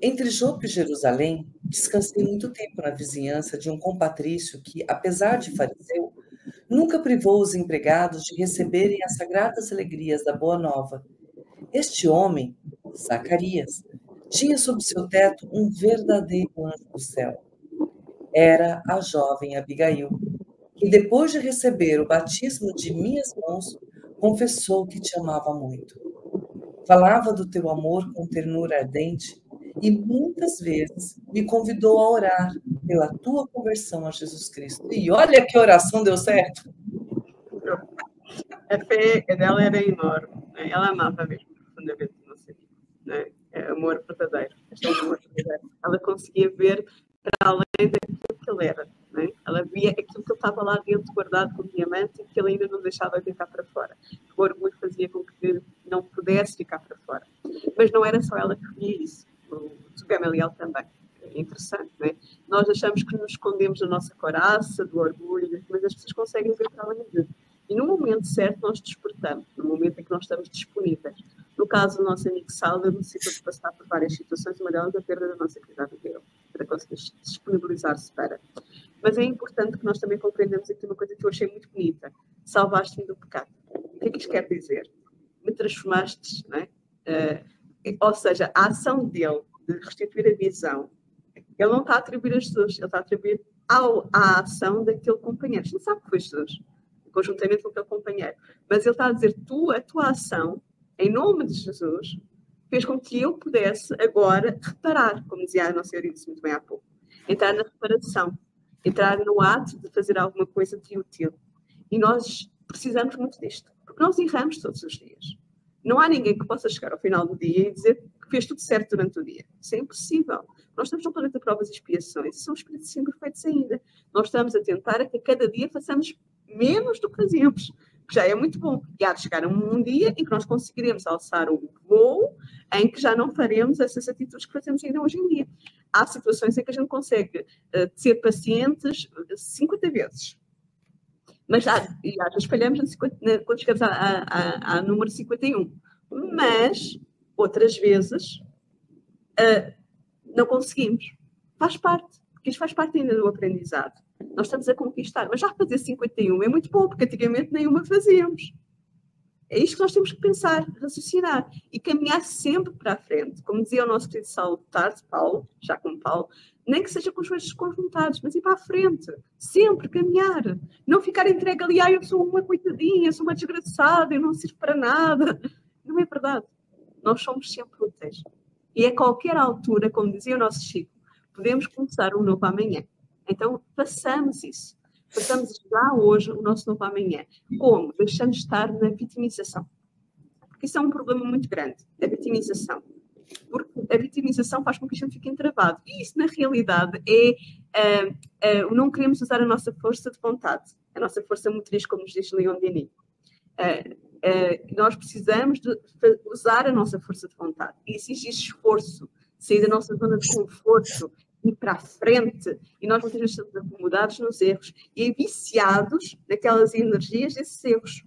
Speaker 4: Entre Jope e Jerusalém, descansei muito tempo na vizinhança de um compatrício que, apesar de fariseu, nunca privou os empregados de receberem as sagradas alegrias da Boa Nova. Este homem, Zacarias, tinha sob seu teto um verdadeiro anjo do céu. Era a jovem Abigail, que depois de receber o batismo de minhas mãos, confessou que te amava muito. falava do teu amor com ternura ardente e muitas vezes me convidou a orar pela tua conversão a Jesus Cristo. E olha que oração deu certo.
Speaker 2: A fé dela era enorme, né? Ela amava mesmo profundamente o nosso amigo, né? É amor verdadeiro, amor verdadeiro. Ela conseguia ver para além daquilo que ele era, né? Ela via aquilo que ele estava lá dentro guardado como diamante e que ele ainda não deixava de ficar para fora. O orgulho fazia com que não pudesse ficar para fora. Mas não era só ela que via isso, o Gamaliel também. É interessante, não é? Nós achamos que nos escondemos da nossa coraça, do orgulho, mas as pessoas conseguem ver para além disso. E no momento certo nós despertamos, no momento em que nós estamos disponíveis. No caso do nosso amigo Saulo, ele necessita de passar por várias situações, uma delas a perda da nossa qualidade de Deus, para conseguir disponibilizar-se para. Mas é importante que nós também compreendamos aqui uma coisa que eu achei muito bonita. Salvaste-me do pecado. O que é que isto quer dizer? Me transformaste, não é? Ou seja, a ação dele de restituir a visão, ele não está a atribuir a Jesus, ele está a atribuir à ação daquele companheiro. A gente sabe que foi Jesus, conjuntamente com aquele companheiro. Mas ele está a dizer, a tua ação, em nome de Jesus, fez com que eu pudesse agora reparar, como dizia a nossa Euridice muito bem há pouco. Entrar na reparação, entrar no ato de fazer alguma coisa de útil. E nós precisamos muito disto, porque nós erramos todos os dias. Não há ninguém que possa chegar ao final do dia e dizer que fez tudo certo durante o dia. Isso é impossível. Nós estamos num planeta de provas e expiações e são espíritos imperfeitos ainda. Nós estamos a tentar a que cada dia façamos menos do que fazíamos, que já é muito bom. E há de chegar um dia em que nós conseguiremos alçar um voo em que já não faremos essas atitudes que fazemos ainda hoje em dia. Há situações em que a gente consegue ser pacientes 50 vezes. Mas já espalhamos quando chegamos a número 51. Mas, outras vezes, não conseguimos. Faz parte, porque isto faz parte ainda do aprendizado. Nós estamos a conquistar, mas já fazer 51 é muito bom, porque antigamente nenhuma fazíamos. É isto que nós temos que pensar, raciocinar e caminhar sempre para a frente. Como dizia o nosso querido Saulo de Tarso, Paulo, já como Paulo, nem que seja com os joelhos desconjuntados, mas ir para a frente, sempre caminhar. Não ficar entregue ali, eu sou uma coitadinha, sou uma desgraçada, eu não sirvo para nada. Não é verdade. Nós somos sempre úteis. E a qualquer altura, como dizia o nosso Chico, podemos começar um novo amanhã. Então, façamos isso. Façamos já hoje o nosso novo amanhã. Como? Deixando de estar na vitimização. Porque isso é um problema muito grande, a vitimização. Porque a vitimização faz com que a gente fique entravado. E isso, na realidade, não queremos usar a nossa força de vontade, a nossa força motriz, como nos diz Leon Denis. Nós precisamos de usar a nossa força de vontade. E exige esforço, sair da nossa zona de conforto, ir para a frente, e nós muitas vezes estamos acomodados nos erros e viciados naquelas energias desses erros,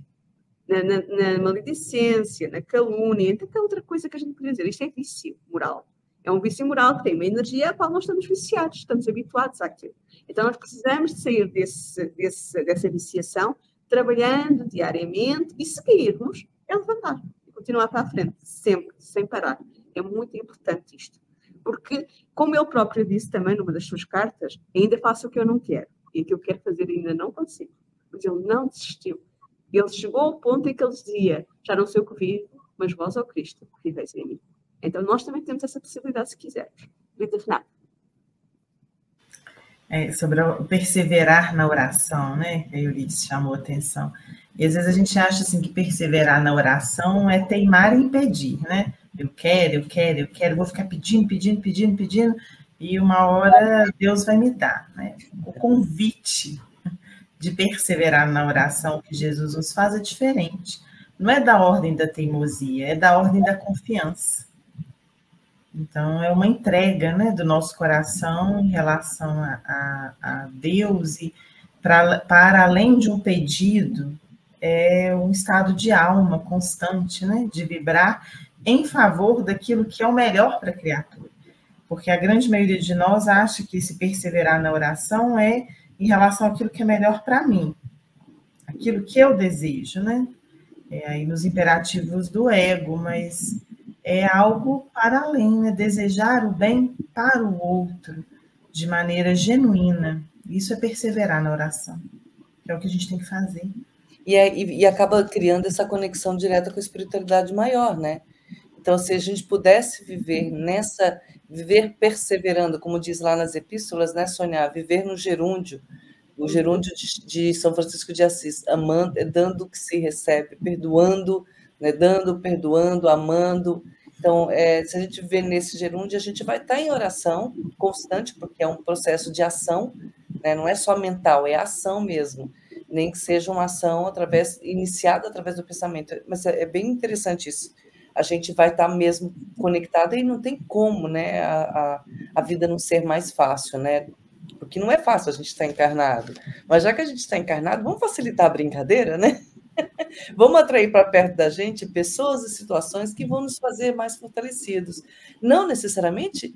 Speaker 2: na maledicência, na calúnia, entre aquela outra coisa que a gente poderia dizer. Isto é vício moral. É um vício moral que tem uma energia a qual nós estamos viciados, estamos habituados àquilo. Então nós precisamos de sair dessa viciação, trabalhando diariamente e seguirmos, levantar e continuar para a frente, sempre, sem parar. É muito importante isto. Porque, como ele próprio disse também numa das suas cartas, ainda faço o que eu não quero. E o que eu quero fazer ainda não consigo. Mas ele não desistiu. Ele chegou ao ponto em que ele dizia, já não sei o que vivo, mas vós, ó Cristo, viveis em mim. Então, nós também temos essa possibilidade, se quisermos. Rita Fernanda.
Speaker 3: Sobre o perseverar na oração, né? A Euridice chamou a atenção. E às vezes a gente acha assim, que perseverar na oração é teimar e impedir, né? Eu quero, vou ficar pedindo, e uma hora Deus vai me dar, né? O convite de perseverar na oração que Jesus nos faz é diferente. Não é da ordem da teimosia, é da ordem da confiança. Então, é uma entrega, né, do nosso coração em relação a Deus, e para além de um pedido, é um estado de alma constante, né, de vibrar em favor daquilo que é o melhor para a criatura. Porque a grande maioria de nós acha que se perseverar na oração é em relação àquilo que é melhor para mim, aquilo que eu desejo, né? Aí nos imperativos do ego, mas é algo para além, né? Desejar o bem para o outro de maneira genuína. Isso é perseverar na oração, que é o que a gente tem que fazer.
Speaker 4: E acaba criando essa conexão direta com a espiritualidade maior, né? Então, se a gente pudesse viver perseverando, como diz lá nas epístolas, né, Sônia, viver no gerúndio, o gerúndio de São Francisco de Assis, amando, dando o que se recebe, perdoando, né, dando, perdoando, amando. Então, se a gente viver nesse gerúndio, a gente vai estar em oração constante, porque é um processo de ação, né, não é só mental, é ação mesmo, nem que seja uma ação iniciada através do pensamento. Mas é bem interessante isso. A gente vai estar mesmo conectada e não tem como, né, a vida não ser mais fácil, né? Porque não é fácil a gente estar encarnado. Mas já que a gente está encarnado, vamos facilitar a brincadeira, né? Vamos atrair para perto da gente pessoas e situações que vão nos fazer mais fortalecidos. Não necessariamente,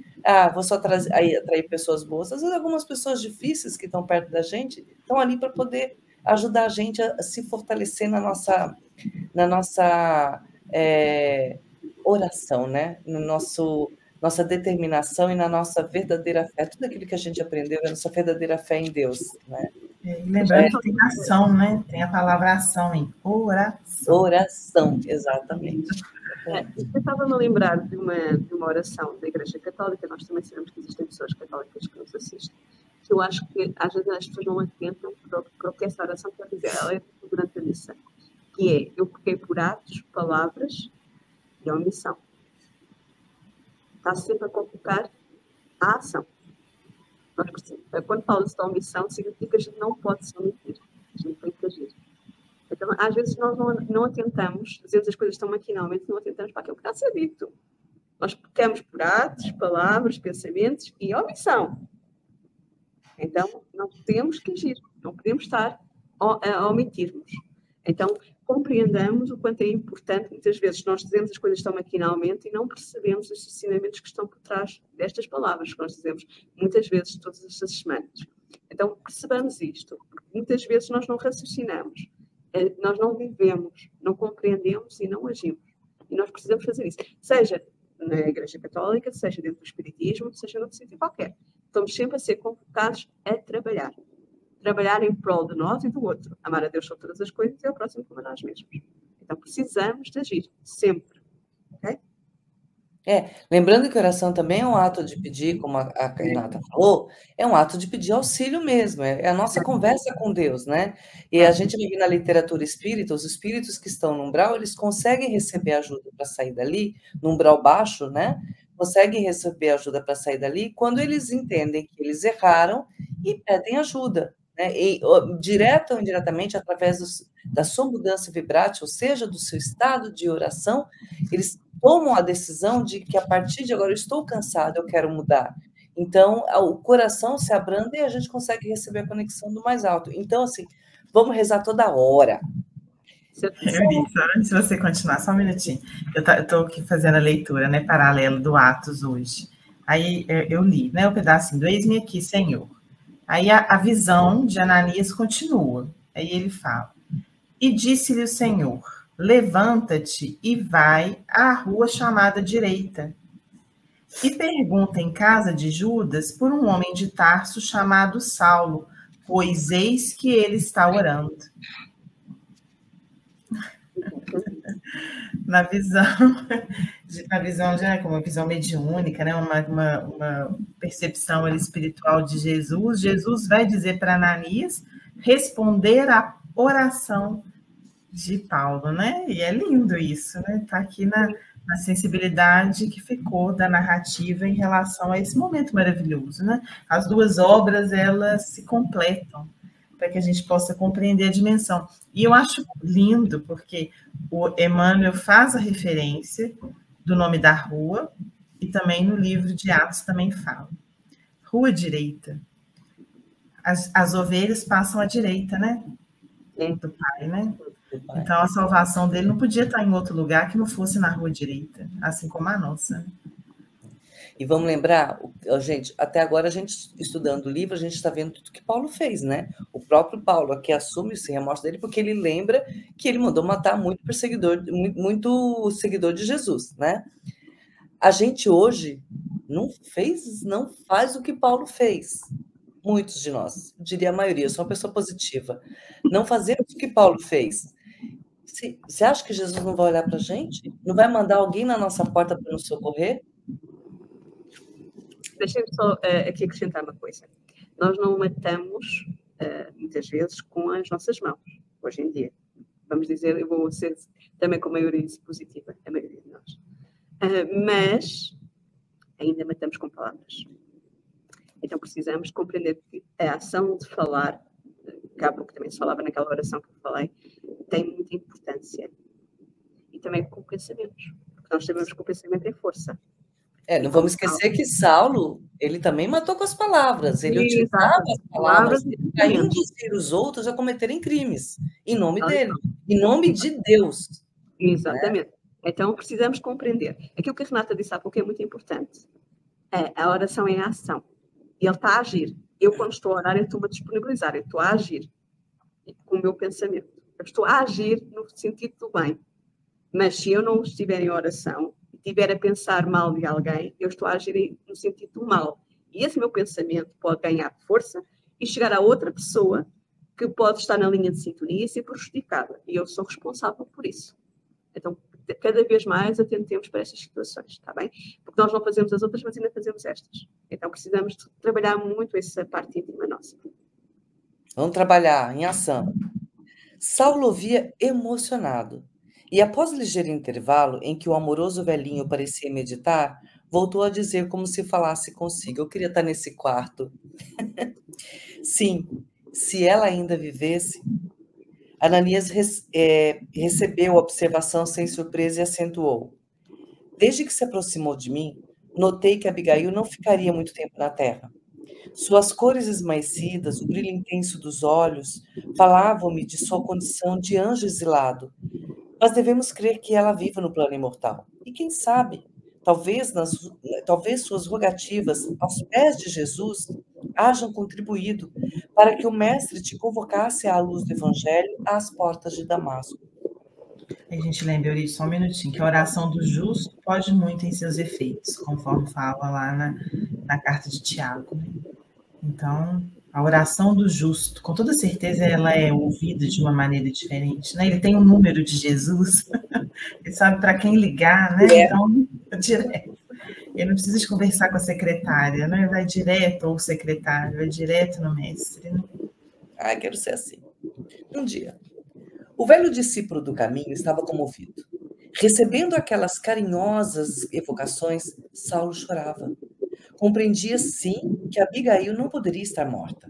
Speaker 4: vou só atrair pessoas boas. Às vezes, algumas pessoas difíceis que estão perto da gente estão ali para poder ajudar a gente a se fortalecer na nossa oração, né? Nossa determinação e na nossa verdadeira fé, tudo aquilo que a gente aprendeu, a nossa verdadeira fé em Deus, né?
Speaker 3: Lembrando que tem ação, né? Tem a palavra ação em oração.
Speaker 4: Oração, exatamente.
Speaker 2: Eu estava a me lembrar de uma oração da Igreja Católica, nós também sabemos que existem pessoas católicas que nos assistem, que eu acho que às vezes as pessoas não atentam para o que essa oração quer dizer. Ela é durante a missa, que é: eu pequei por atos, palavras e omissão. Está sempre a convocar a ação. Quando fala de omissão, significa que a gente não pode se omitir, a gente tem que agir. Então, às vezes, nós não atentamos, dizemos as coisas estão maquinalmente, não atentamos para aquilo que está a ser dito. Nós pecamos por atos, palavras, pensamentos e omissão. Então, nós temos que agir, não podemos estar a omitirmos. Então, compreendamos o quanto é importante. Muitas vezes nós dizemos as coisas tão maquinalmente e não percebemos os ensinamentos que estão por trás destas palavras que nós dizemos muitas vezes todas estas semanas. Então, percebamos isto. Muitas vezes nós não raciocinamos, nós não vivemos, não compreendemos e não agimos. E nós precisamos fazer isso. Seja na Igreja Católica, seja dentro do Espiritismo, seja noutro sítio qualquer. Estamos sempre a ser convocados a trabalhar. Trabalhar em prol de nós e do outro. Amar a Deus sobre todas as coisas e ao próximo como a nós mesmos. Então, precisamos de agir, sempre. Ok?
Speaker 4: Lembrando que oração também é um ato de pedir, como a Renata falou, é um ato de pedir auxílio mesmo, é a nossa conversa com Deus, né? E a gente vive na literatura espírita, os espíritos que estão no umbral, eles conseguem receber ajuda para sair dali, no umbral baixo, né? Conseguem receber ajuda para sair dali quando eles entendem que eles erraram e pedem ajuda, né? E, direto ou indiretamente, através da sua mudança vibrátil, ou seja, do seu estado de oração, eles tomam a decisão de que, a partir de agora, eu estou cansado, eu quero mudar. Então, o coração se abranda e a gente consegue receber a conexão do mais alto. Então, assim, vamos rezar toda hora.
Speaker 3: Eunice, antes de você continuar, só um minutinho. Eu estou aqui fazendo a leitura, né, paralela do Atos hoje. Aí eu li, né, o pedacinho do "Eis-me aqui, Senhor". Aí a visão de Ananias continua. Aí ele fala: "E disse-lhe o Senhor: levanta-te e vai à rua chamada Direita, e pergunta em casa de Judas por um homem de Tarso chamado Saulo, pois eis que ele está orando." Na visão como uma visão mediúnica, né, uma percepção espiritual de Jesus, Jesus vai dizer para Ananias responder à oração de Paulo, né? E é lindo isso, né? Está aqui na sensibilidade que ficou da narrativa em relação a esse momento maravilhoso, né? As duas obras, elas se completam para que a gente possa compreender a dimensão. E eu acho lindo, porque o Emmanuel faz a referência do nome da rua, e também no livro de Atos também fala. Rua Direita. As ovelhas passam à direita, né? Do Pai, né? Então, a salvação dele não podia estar em outro lugar que não fosse na rua direita, assim como a nossa.
Speaker 4: E vamos lembrar, gente, até agora a gente, estudando o livro, a gente está vendo tudo que Paulo fez, né? O próprio Paulo aqui assume esse remorso dele porque ele lembra que ele mandou matar muito seguidor de Jesus, né? A gente hoje não faz o que Paulo fez. Muitos de nós, eu diria a maioria, eu sou uma pessoa positiva. Não fazemos o que Paulo fez. Você acha que Jesus não vai olhar para a gente? Não vai mandar alguém na nossa porta para nos socorrer?
Speaker 2: Deixem-me só aqui acrescentar uma coisa. Nós não matamos, muitas vezes, com as nossas mãos, hoje em dia. Vamos dizer, eu vou ser também com a maioria positiva, a maioria de nós. Mas ainda matamos com palavras. Então precisamos compreender que a ação de falar, cá porque também se falava naquela oração que eu falei, tem muita importância. E também com pensamentos. Porque nós sabemos que o pensamento é força.
Speaker 4: Não vamos esquecer que Saulo, ele também matou com as palavras. Ele utilizava as palavras para induzir os outros a cometerem crimes. Em nome dele. Em nome de Deus.
Speaker 2: Exatamente. Né? Então, precisamos compreender. Aquilo que a Renata disse há pouco é muito importante. A oração é a ação. E ele está a agir. Eu, quando estou a orar, eu estou-me a disponibilizar. Eu estou a agir com o meu pensamento. Eu estou a agir no sentido do bem. Mas se eu não estiver em oração, e estiver a pensar mal de alguém, eu estou a agir no sentido do mal. E esse meu pensamento pode ganhar força e chegar a outra pessoa que pode estar na linha de sintonia e ser prejudicada. E eu sou responsável por isso. Então, cada vez mais atentemos para estas situações, está bem? Porque nós não fazemos as outras, mas ainda fazemos estas. Então, precisamos de trabalhar muito essa parte íntima nossa.
Speaker 4: Vamos trabalhar em ação. Saulo ouvia emocionado. E após ligeiro intervalo, em que o amoroso velhinho parecia meditar, voltou a dizer como se falasse consigo. Eu queria estar nesse quarto. Sim, se ela ainda vivesse. Ananias recebeu a observação sem surpresa e acentuou. Desde que se aproximou de mim, notei que Abigail não ficaria muito tempo na terra. Suas cores esmaecidas, o brilho intenso dos olhos, falavam-me de sua condição de anjo exilado. Mas devemos crer que ela viva no plano imortal. E quem sabe, talvez suas rogativas aos pés de Jesus hajam contribuído para que o Mestre te convocasse à luz do Evangelho às portas de Damasco.
Speaker 3: A gente lembra, Euridice, só um minutinho, que a oração do justo pode muito em seus efeitos, conforme fala lá na carta de Tiago. Então, a oração do justo, com toda certeza, ela é ouvida de uma maneira diferente, né? Ele tem o número de Jesus, ele sabe para quem ligar, né? Então, direto. Ele não precisa de conversar com a secretária, né? Vai direto ao secretário, vai direto no mestre, né?
Speaker 4: Quero ser assim. Um dia, o velho discípulo do caminho estava comovido. Recebendo aquelas carinhosas evocações, Saulo chorava. Compreendia, sim, que Abigail não poderia estar morta.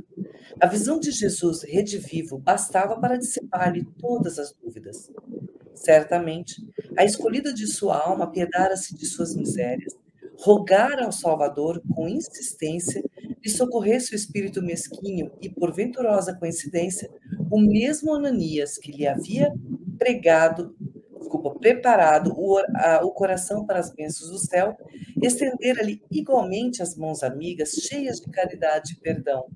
Speaker 4: A visão de Jesus redivivo bastava para dissipar-lhe todas as dúvidas. Certamente, a escolhida de sua alma apiedara-se de suas misérias, rogara ao Salvador com insistência lhe socorresse o espírito mesquinho e, por venturosa coincidência, o mesmo Ananias que lhe havia preparado o coração para as bênçãos do céu, estendera-lhe igualmente as mãos amigas, cheias de caridade e perdão.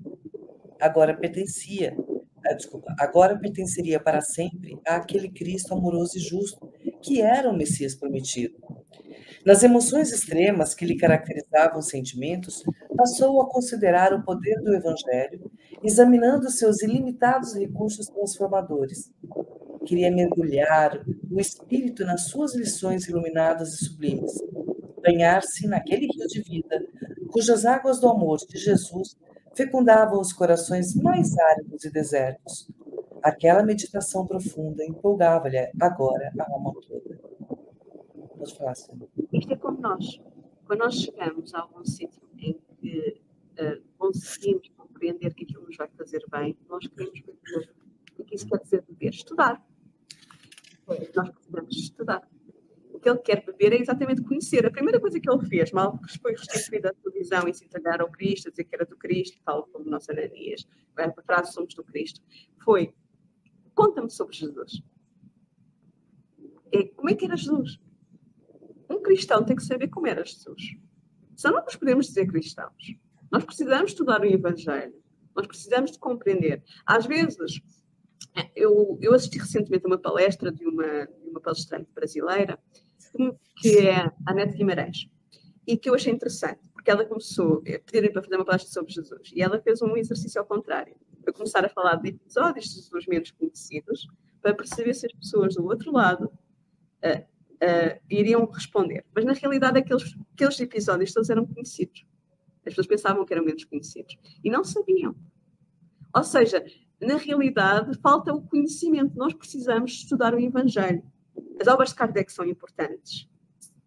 Speaker 4: Agora pertenceria para sempre àquele Cristo amoroso e justo, que era o Messias prometido. Nas emoções extremas que lhe caracterizavam os sentimentos, passou a considerar o poder do Evangelho, examinando seus ilimitados recursos transformadores. Queria mergulhar o espírito nas suas lições iluminadas e sublimes, banhar-se naquele rio de vida, cujas águas do amor de Jesus fecundavam os corações mais áridos e desertos. Aquela meditação profunda empolgava-lhe agora a alma toda. Pode falar, Sônia.
Speaker 2: Isto é como nós. Quando nós chegamos a algum sítio em que conseguimos compreender que aquilo nos vai fazer bem, nós queremos beber. O que isso quer dizer beber? Estudar. Nós precisamos estudar. O que ele quer beber é exatamente conhecer. A primeira coisa que ele fez, mal que foi restituída a sua visão e se entregar ao Cristo, a dizer que era do Cristo, tal como nossa Ananias, para trás somos do Cristo, foi: conta-me sobre Jesus. Como é que era Jesus? Um cristão tem que saber como era Jesus. Senão não nos podemos dizer cristãos. Nós precisamos estudar o Evangelho. Nós precisamos de compreender. Às vezes, eu assisti recentemente a uma palestra de uma palestrante brasileira, que é a Anete Guimarães, e que eu achei interessante, porque ela começou a pedir para fazer uma palestra sobre Jesus, e ela fez um exercício ao contrário. Foi começar a falar de episódios de Jesus menos conhecidos, para perceber se as pessoas do outro lado iriam responder. Mas, na realidade, aqueles episódios todos eram conhecidos. As pessoas pensavam que eram menos conhecidos. E não sabiam. Ou seja, na realidade, falta o conhecimento. Nós precisamos estudar o Evangelho. As obras de Kardec são importantes.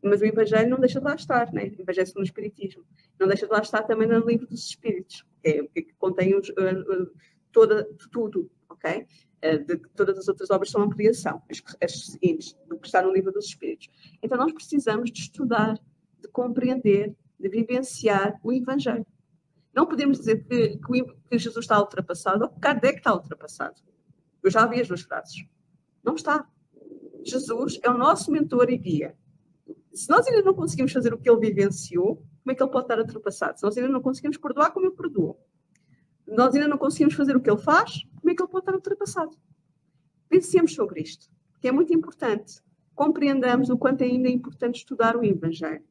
Speaker 2: Mas o Evangelho não deixa de lá estar, né? O Evangelho segundo o Espiritismo. Não deixa de lá estar também no Livro dos Espíritos, que contém tudo, ok? Todas as outras obras são ampliação, as seguintes, do que está no Livro dos Espíritos. Então, nós precisamos de estudar, de compreender, de vivenciar o Evangelho. Não podemos dizer que Jesus está ultrapassado ou que Kardec está ultrapassado. Eu já ouvi as duas frases. Não está. Jesus é o nosso mentor e guia. Se nós ainda não conseguimos fazer o que ele vivenciou, como é que ele pode estar ultrapassado? Se nós ainda não conseguimos perdoar como ele perdoou, nós ainda não conseguimos fazer o que ele faz, como é que ele pode estar ultrapassado? Pensemos sobre isto, que é muito importante. Compreendamos o quanto ainda é importante estudar o Evangelho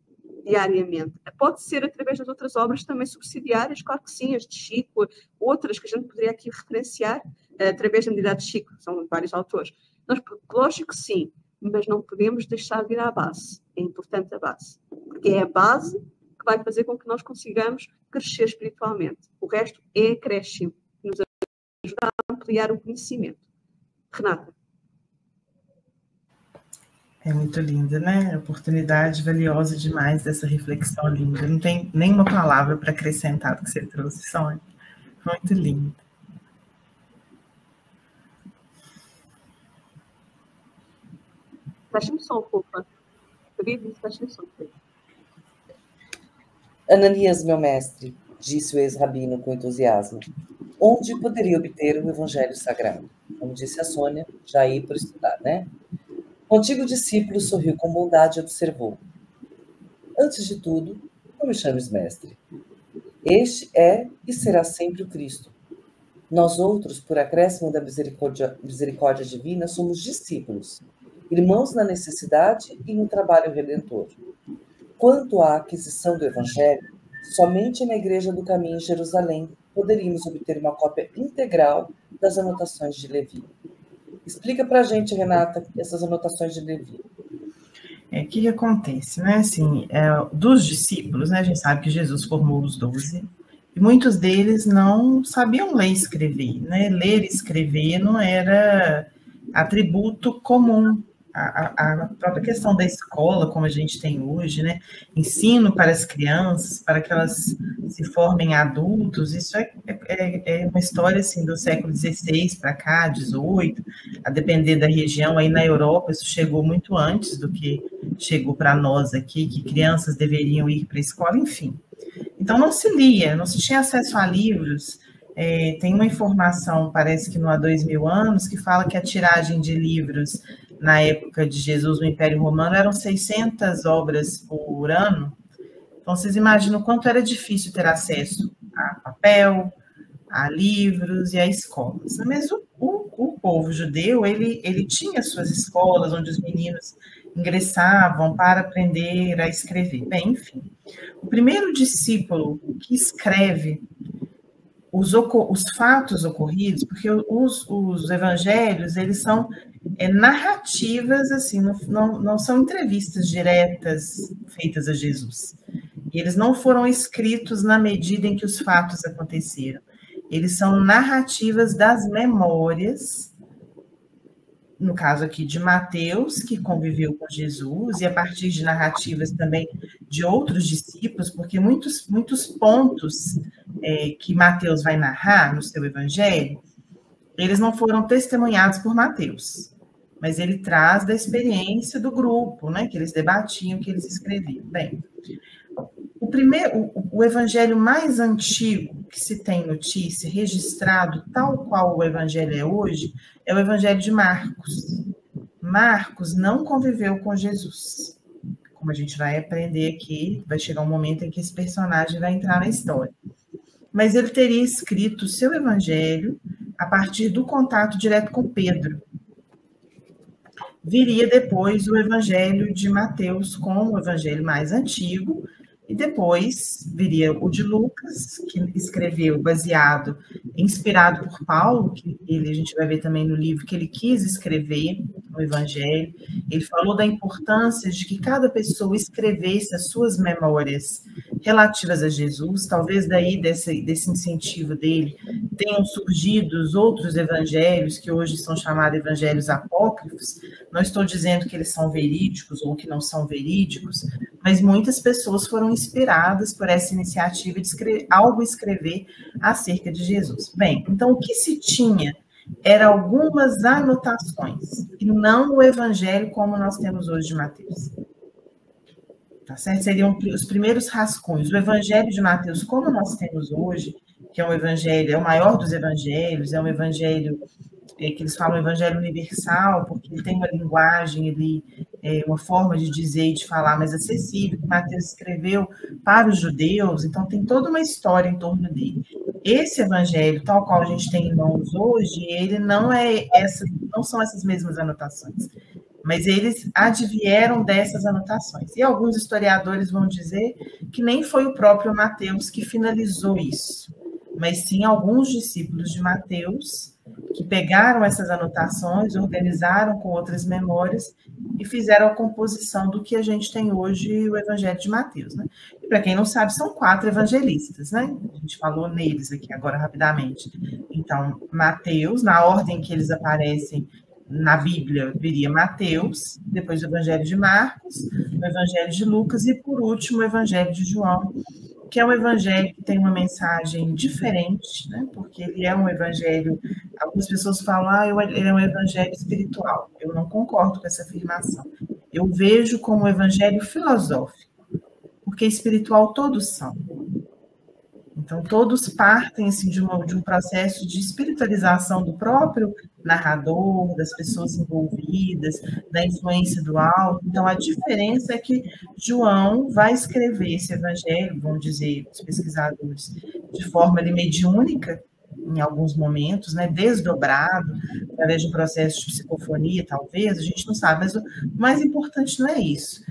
Speaker 2: diariamente. Pode ser através das outras obras também subsidiárias, claro que sim, as de Chico, outras que a gente poderia aqui referenciar, através da unidade de Chico, são vários autores. Lógico que sim, mas não podemos deixar de ir à base. É importante a base. Porque é a base que vai fazer com que nós consigamos crescer espiritualmente. O resto é acréscimo, que nos ajuda a ampliar o conhecimento. Renata.
Speaker 3: É muito linda, né? Oportunidade valiosa demais dessa reflexão linda. Não tem nenhuma palavra para acrescentar do que você trouxe, Sônia. Muito lindo.
Speaker 2: Fecha o som, fofa. Fecha o som.
Speaker 4: Ananias, meu mestre, disse o ex-rabino com entusiasmo, onde poderia obter o Evangelho Sagrado? Como disse a Sônia, já ia para estudar, né? O antigo discípulo sorriu com bondade e observou. Antes de tudo, não me chames mestre. Este é e será sempre o Cristo. Nós outros, por acréscimo da misericórdia divina, somos discípulos, irmãos na necessidade e no trabalho redentor. Quanto à aquisição do Evangelho, somente na Igreja do Caminho em Jerusalém poderíamos obter uma cópia integral das anotações de Levi. Explica para a gente, Renata, essas anotações de Levi.
Speaker 3: O que acontece, né? Assim, dos discípulos, né? A gente sabe que Jesus formou os 12, e muitos deles não sabiam ler e escrever, né? Ler e escrever não era atributo comum. A própria questão da escola, como a gente tem hoje, né? Ensino para as crianças, para que elas se formem adultos, isso é uma história assim, do século XVI para cá, XVIII, a depender da região. Aí na Europa isso chegou muito antes do que chegou para nós aqui, que crianças deveriam ir para a escola, enfim. Então não se lia, não se tinha acesso a livros. Tem uma informação, parece que não há 2000 anos, que fala que a tiragem de livros na época de Jesus no Império Romano eram 600 obras por ano. Então, vocês imaginam o quanto era difícil ter acesso a papel, a livros e a escolas. Mas o povo judeu, ele tinha suas escolas onde os meninos ingressavam para aprender a escrever. Bem, enfim, o primeiro discípulo que escreve os fatos ocorridos, porque os evangelhos, eles são narrativas, assim, não são entrevistas diretas feitas a Jesus. E eles não foram escritos na medida em que os fatos aconteceram. Eles são narrativas das memórias, no caso aqui de Mateus, que conviveu com Jesus, e a partir de narrativas também de outros discípulos, porque muitos pontos que Mateus vai narrar no seu evangelho, eles não foram testemunhados por Mateus, mas ele traz da experiência do grupo, né, que eles debatiam, que eles escreviam. Bem, o evangelho mais antigo que se tem notícia, registrado tal qual o evangelho é hoje, é o evangelho de Marcos. Marcos não conviveu com Jesus. Como a gente vai aprender aqui, vai chegar um momento em que esse personagem vai entrar na história. Mas ele teria escrito o seu evangelho a partir do contato direto com Pedro. Viria depois o evangelho de Mateus como o evangelho mais antigo, E depois viria o de Lucas, que escreveu inspirado por Paulo, que a gente vai ver também no livro que ele quis escrever o Evangelho. Ele falou da importância de que cada pessoa escrevesse as suas memórias relativas a Jesus. Talvez daí desse incentivo dele tenham surgido os outros evangelhos, que hoje são chamados evangelhos apócrifos. Não estou dizendo que eles são verídicos ou que não são verídicos, mas muitas pessoas foram inspiradas por essa iniciativa de escrever acerca de Jesus. Bem, então o que se tinha eram algumas anotações, e não o evangelho como nós temos hoje de Mateus. Tá certo? Seriam os primeiros rascunhos. O evangelho de Mateus, como nós temos hoje, que é um evangelho, é o maior dos evangelhos, é um evangelho que eles falam evangelho universal, porque ele tem uma linguagem, uma forma de dizer e de falar mais acessível, que Mateus escreveu para os judeus, então tem toda uma história em torno dele. Esse evangelho, tal qual a gente tem em mãos hoje, ele não são essas mesmas anotações, mas eles advieram dessas anotações. E alguns historiadores vão dizer que nem foi o próprio Mateus que finalizou isso, mas sim alguns discípulos de Mateus que pegaram essas anotações, organizaram com outras memórias e fizeram a composição do que a gente tem hoje, o Evangelho de Mateus, né? E para quem não sabe, são 4 evangelistas, né? A gente falou neles aqui agora rapidamente. Então, Mateus, na ordem que eles aparecem na Bíblia, viria Mateus, depois o Evangelho de Marcos, o Evangelho de Lucas e, por último, o Evangelho de João, que é um evangelho que tem uma mensagem diferente, né? Porque ele é um evangelho, algumas pessoas falam, ele é um evangelho espiritual. Eu não concordo com essa afirmação. Eu vejo como um evangelho filosófico, porque espiritual todos são. Então, todos partem assim, de um processo de espiritualização do próprio narrador, das pessoas envolvidas, da influência do alto. Então, a diferença é que João vai escrever esse evangelho, vão dizer os pesquisadores, de forma mediúnica, em alguns momentos, né, desdobrado, através de um processo de psicofonia, talvez, a gente não sabe, mas o mais importante não é isso.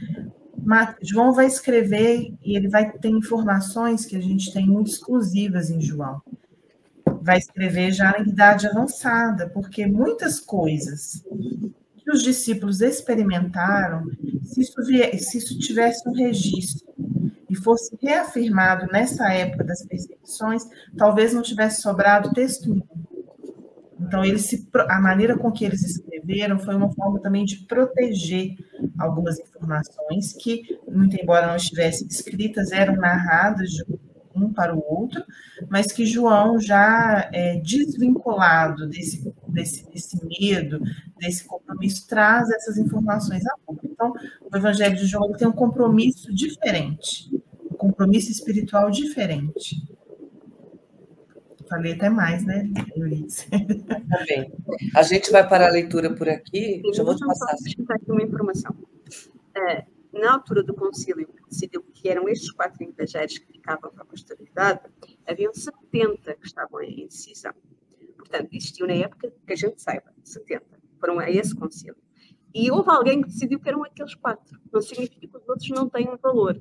Speaker 3: João vai escrever e ele vai ter informações que a gente tem muito exclusivas em João. Vai escrever já na idade avançada, porque muitas coisas que os discípulos experimentaram, se isso tivesse um registro e fosse reafirmado nessa época das perseguições, talvez não tivesse sobrado texto nenhum. Então, a maneira com que eles escreveram foi uma forma também de proteger algumas informações que, muito embora não estivessem escritas, eram narradas de um para o outro, mas que João, já desvinculado desse medo, desse compromisso, traz essas informações a público. Então, o Evangelho de João tem um compromisso diferente, um compromisso espiritual diferente. Falei até mais, né, Luiz?
Speaker 4: Tá bem. A gente vai para a leitura por aqui. Já vou te passar.
Speaker 2: Deixa aqui uma informação. Na altura do concílio, que decidiu que eram estes 4 evangelhos que ficavam para a posteridade, haviam 70 que estavam em decisão. Portanto, existiu na época, que a gente saiba, 70. Foram a esse concílio. E houve alguém que decidiu que eram aqueles 4. Não significa que os outros não tenham valor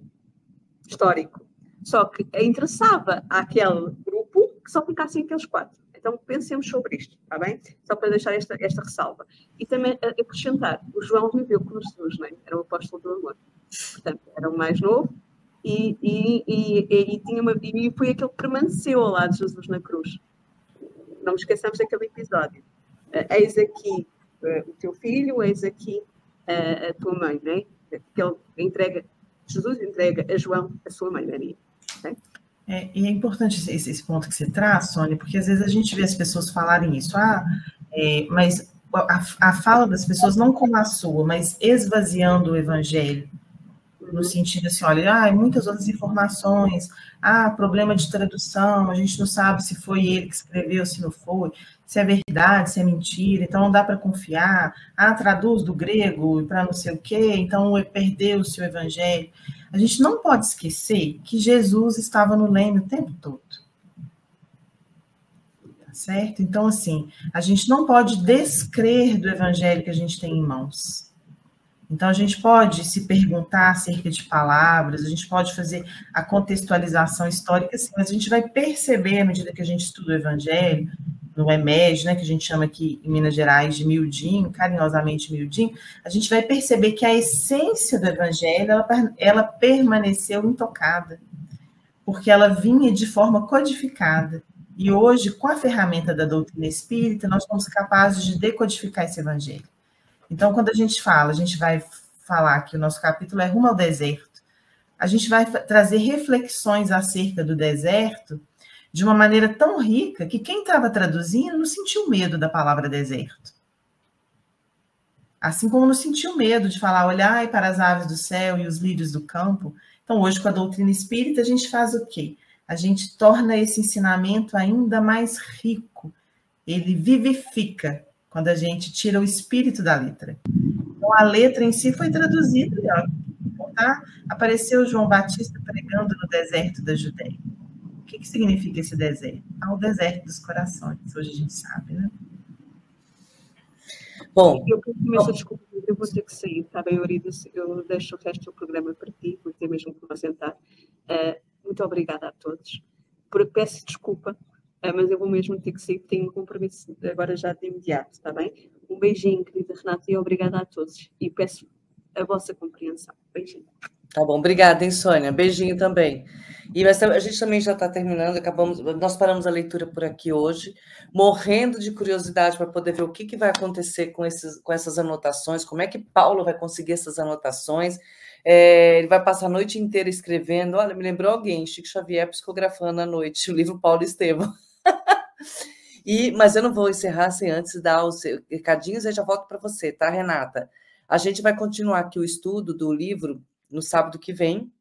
Speaker 2: histórico. Só que interessava àquele grupo que só ficassem aqueles 4. Então, pensemos sobre isto, está bem? Só para deixar esta ressalva. E também acrescentar, o João viveu com Jesus, não é? Era o apóstolo do amor. Portanto, era o mais novo e foi aquele que permaneceu ao lado de Jesus na cruz. Não esqueçamos daquele episódio. Eis aqui o teu filho, eis aqui a tua mãe, não é? Jesus entrega a João a sua mãe, Maria. Okay?
Speaker 3: E é importante esse ponto que você traz, Sônia, porque às vezes a gente vê as pessoas falarem isso, mas a fala das pessoas, não como a sua, mas esvaziando o evangelho, no sentido assim, olha, muitas outras informações, problema de tradução, a gente não sabe se foi ele que escreveu, se não foi, se é verdade, se é mentira, então não dá para confiar, traduz do grego para não sei o quê, então perdeu-se o evangelho. A gente não pode esquecer que Jesus estava no leme o tempo todo. Tá certo? Então, assim, a gente não pode descrer do evangelho que a gente tem em mãos. Então, a gente pode se perguntar acerca de palavras, a gente pode fazer a contextualização histórica, sim, mas a gente vai perceber, à medida que a gente estuda o Evangelho, no EMED, né, que a gente chama aqui em Minas Gerais de miudinho, carinhosamente miudinho, a gente vai perceber que a essência do Evangelho, ela permaneceu intocada, porque ela vinha de forma codificada. E hoje, com a ferramenta da doutrina espírita, nós somos capazes de decodificar esse Evangelho. Então, quando a gente vai falar que o nosso capítulo é Rumo ao Deserto, a gente vai trazer reflexões acerca do deserto de uma maneira tão rica que quem estava traduzindo não sentiu medo da palavra deserto. Assim como não sentiu medo de falar, olhai para as aves do céu e os lírios do campo. Então, hoje, com a doutrina espírita, a gente faz o quê? A gente torna esse ensinamento ainda mais rico. Ele vivifica quando a gente tira o espírito da letra. Então, a letra em si foi traduzida, tá? Apareceu João Batista pregando no deserto da Judéia. O que significa esse deserto? O deserto dos corações, hoje a gente sabe, né?
Speaker 2: Bom, eu peço imensa desculpa, eu vou ter que sair, está bem, Eurido? Eu deixo o resto do programa para ti, vou ter mesmo que me ausentar. Muito obrigada a todos. Peço desculpa, mas eu vou mesmo ter que sair, tenho um compromisso agora já de imediato, está bem? Um beijinho, querida Renata, e obrigada a todos. E peço a vossa compreensão. Beijinho.
Speaker 4: Tá bom, obrigada, hein, Sônia? Beijinho também. E a gente também já está terminando, nós paramos a leitura por aqui hoje, morrendo de curiosidade para poder ver o que vai acontecer com essas anotações, como é que Paulo vai conseguir essas anotações. Ele vai passar a noite inteira escrevendo. Olha, me lembrou alguém, Chico Xavier psicografando à noite, o livro Paulo Estevam. Mas eu não vou encerrar sem antes dar os recadinhos e já volto para você, tá, Renata? A gente vai continuar aqui o estudo do livro no sábado que vem,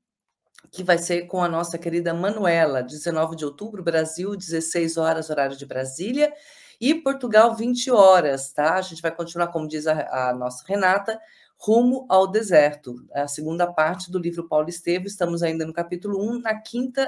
Speaker 4: que vai ser com a nossa querida Manuela, 19 de outubro, Brasil, 16 horas, horário de Brasília, e Portugal, 20 horas, tá? A gente vai continuar, como diz a nossa Renata, Rumo ao Deserto, a segunda parte do livro Paulo Estevam. Estamos ainda no capítulo 1,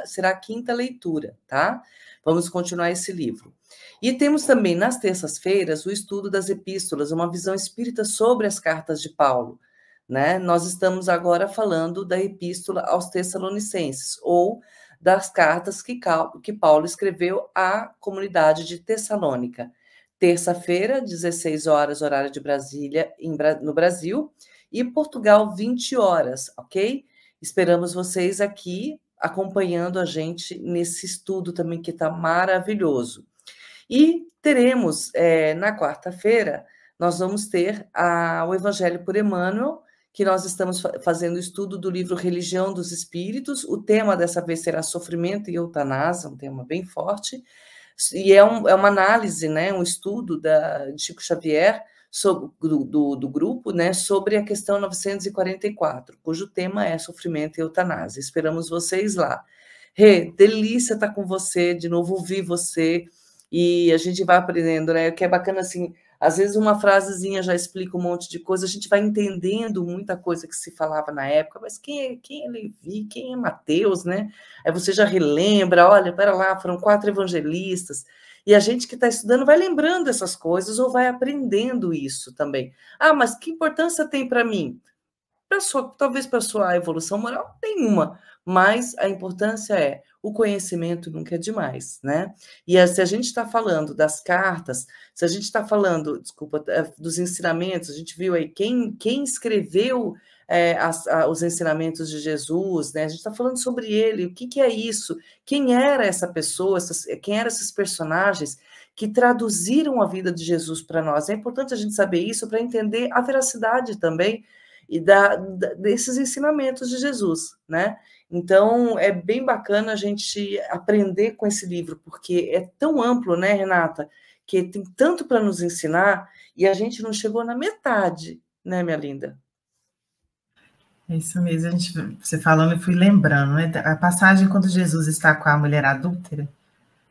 Speaker 4: será a quinta leitura, tá? Vamos continuar esse livro. E temos também, nas terças-feiras, o estudo das epístolas, uma visão espírita sobre as cartas de Paulo, né? Nós estamos agora falando da epístola aos Tessalonicenses, ou das cartas que Paulo escreveu à comunidade de Tessalônica. Terça-feira, 16 horas, horário de Brasília, no Brasil, e Portugal, 20 horas, ok? Esperamos vocês aqui acompanhando a gente nesse estudo também, que está maravilhoso. E teremos, na quarta-feira, nós vamos ter o Evangelho por Emmanuel, que nós estamos fazendo o estudo do livro Religião dos Espíritos. O tema dessa vez será sofrimento e eutanásia, um tema bem forte. E é uma análise, né, um estudo de Chico Xavier, do grupo, né, sobre a questão 944, cujo tema é sofrimento e eutanásia. Esperamos vocês lá. Rê, delícia estar com você, de novo ouvir você, e a gente vai aprendendo, né, o que é bacana, assim, às vezes uma frasezinha já explica um monte de coisa, a gente vai entendendo muita coisa que se falava na época, mas quem é Levi, quem é Mateus, né? Aí você já relembra, olha, pera lá, foram 4 evangelistas, e a gente que está estudando vai lembrando essas coisas ou vai aprendendo isso também. Mas que importância tem para mim? Talvez para a sua evolução moral, nenhuma, mas a importância é, o conhecimento nunca é demais, né? E se a gente está falando das cartas, se a gente está falando, dos ensinamentos, a gente viu aí quem escreveu os ensinamentos de Jesus, né? A gente está falando sobre ele, o que é isso? Quem era essa pessoa, quem eram esses personagens que traduziram a vida de Jesus para nós? É importante a gente saber isso para entender a veracidade também e desses ensinamentos de Jesus, né? Então, é bem bacana a gente aprender com esse livro, porque é tão amplo, né, Renata, que tem tanto para nos ensinar, e a gente não chegou na metade, né, minha linda?
Speaker 3: É isso mesmo, você falando, eu fui lembrando, né? A passagem quando Jesus está com a mulher adúltera,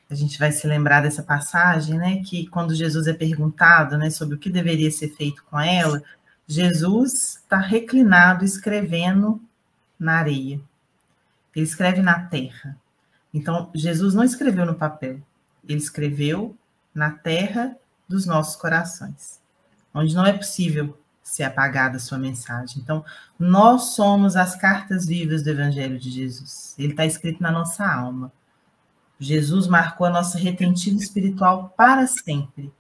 Speaker 3: a gente vai se lembrar dessa passagem, né? Que quando Jesus é perguntado, né, sobre o que deveria ser feito com ela, Jesus está reclinado escrevendo na areia. Ele escreve na terra. Então, Jesus não escreveu no papel. Ele escreveu na terra dos nossos corações, onde não é possível ser apagada a sua mensagem. Então, nós somos as cartas vivas do Evangelho de Jesus. Ele está escrito na nossa alma. Jesus marcou a nossa retentiva espiritual para sempre.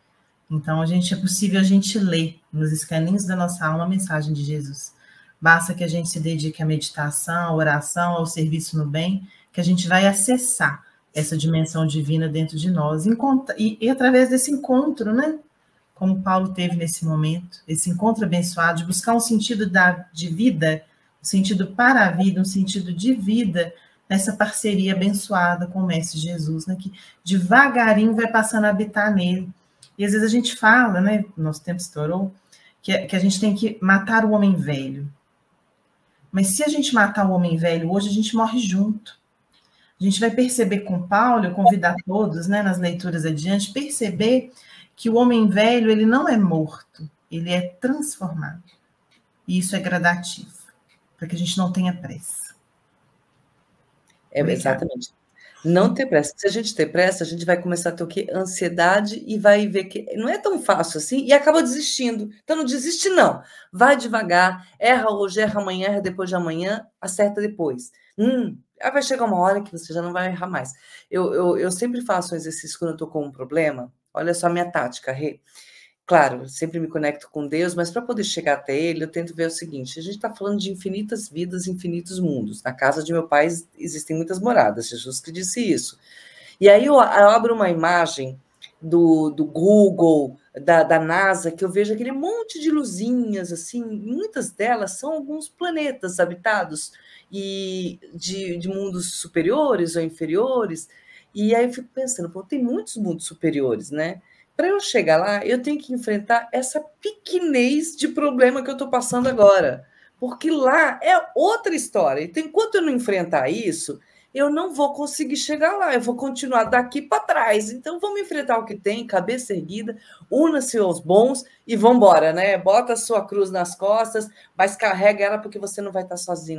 Speaker 3: Então, é possível a gente ler nos escaninhos da nossa alma a mensagem de Jesus. Basta que a gente se dedique à meditação, à oração, ao serviço no bem, que a gente vai acessar essa dimensão divina dentro de nós. E através desse encontro, né? Como Paulo teve nesse momento, esse encontro abençoado, de buscar um sentido de vida, um sentido para a vida, um sentido de vida, nessa parceria abençoada com o Mestre Jesus, né? Que devagarinho vai passando a habitar nele. E às vezes a gente fala, né? Nosso tempo estourou, que a gente tem que matar o homem velho. Mas se a gente matar o homem velho hoje, a gente morre junto. A gente vai perceber com Paulo, eu convidar todos, né, nas leituras adiante, perceber que o homem velho, ele não é morto, ele é transformado. E isso é gradativo, para que a gente não tenha pressa.
Speaker 4: Exatamente. Não ter pressa. Se a gente ter pressa, a gente vai começar a ter o quê? Ansiedade, e vai ver que não é tão fácil assim, e acaba desistindo. Então não desiste, não. Vai devagar, erra hoje, erra amanhã, erra depois de amanhã, acerta depois. Aí vai chegar uma hora que você já não vai errar mais. Eu sempre faço um exercício quando eu estou com um problema. Olha só a minha tática, Rê. Claro, eu sempre me conecto com Deus, mas para poder chegar até Ele, eu tento ver o seguinte: a gente está falando de infinitas vidas, infinitos mundos. Na casa de meu pai existem muitas moradas, Jesus que disse isso. E aí eu abro uma imagem do Google, da NASA, que eu vejo aquele monte de luzinhas, assim, muitas delas são alguns planetas habitados, e de mundos superiores ou inferiores. E aí eu fico pensando, pô, tem muitos mundos superiores, né? Para eu chegar lá, eu tenho que enfrentar essa pequenez de problema que eu estou passando agora. Porque lá é outra história. Então, enquanto eu não enfrentar isso, eu não vou conseguir chegar lá. Eu vou continuar daqui para trás. Então, vamos enfrentar o que tem, cabeça erguida, una-se aos bons e vamos embora, né? Bota a sua cruz nas costas, mas carrega ela, porque você não vai estar sozinho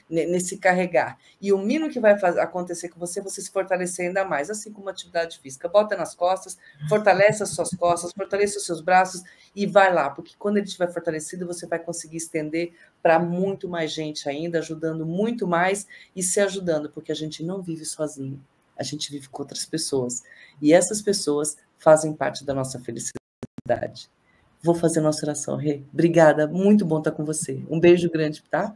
Speaker 4: nesse carregar. E o mínimo que vai acontecer com você, você se fortalecer ainda mais, assim como a atividade física. Bota nas costas, fortalece as suas costas, fortalece os seus braços e vai lá, porque quando ele estiver fortalecido, você vai conseguir estender para muito mais gente ainda, ajudando muito mais e se ajudando, porque a gente não vive sozinho, a gente vive com outras pessoas. E essas pessoas fazem parte da nossa felicidade. Vou fazer nossa oração, Rê. Obrigada, muito bom estar com você. Um beijo grande, tá?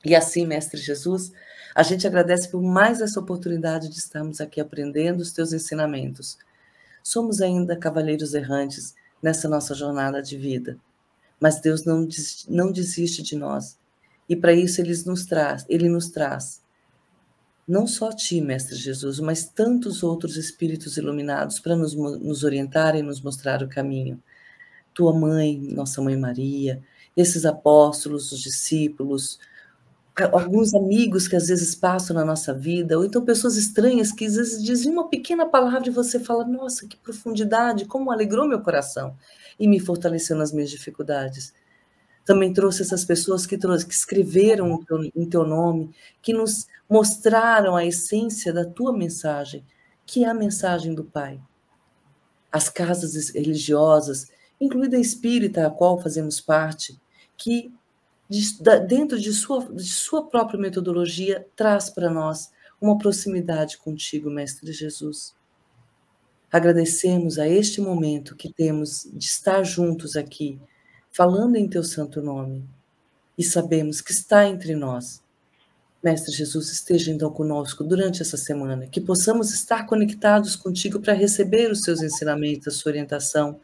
Speaker 4: E assim, Mestre Jesus, a gente agradece por mais essa oportunidade de estarmos aqui aprendendo os teus ensinamentos. Somos ainda cavaleiros errantes nessa nossa jornada de vida, mas Deus não desiste de nós. E para isso Ele nos traz não só a ti, Mestre Jesus, mas tantos outros espíritos iluminados para nos orientar e nos mostrar o caminho. Tua mãe, nossa mãe Maria, esses apóstolos, os discípulos, alguns amigos que às vezes passam na nossa vida, ou então pessoas estranhas que às vezes dizem uma pequena palavra e você fala, nossa, que profundidade, como alegrou meu coração e me fortaleceu nas minhas dificuldades. Também trouxe essas pessoas que escreveram em teu nome, que nos mostraram a essência da tua mensagem, que é a mensagem do Pai. As casas religiosas, incluída a espírita, a qual fazemos parte, que dentro de sua própria metodologia, traz para nós uma proximidade contigo, Mestre Jesus. Agradecemos a este momento que temos de estar juntos aqui, falando em teu santo nome, e sabemos que está entre nós. Mestre Jesus, esteja então conosco durante essa semana, que possamos estar conectados contigo para receber os seus ensinamentos, a sua orientação,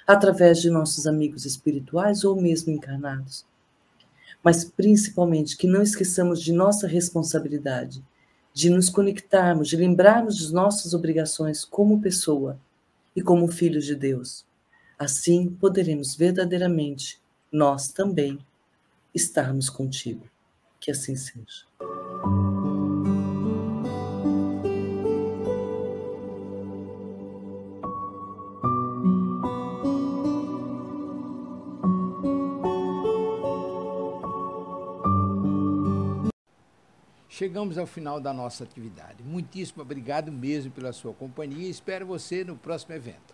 Speaker 4: através de nossos amigos espirituais ou mesmo encarnados. Mas principalmente que não esqueçamos de nossa responsabilidade, de nos conectarmos, de lembrarmos de nossas obrigações como pessoa e como filhos de Deus. Assim poderemos verdadeiramente, nós também, estarmos contigo. Que assim seja.
Speaker 1: Chegamos ao final da nossa atividade. Muitíssimo obrigado mesmo pela sua companhia e espero você no próximo evento.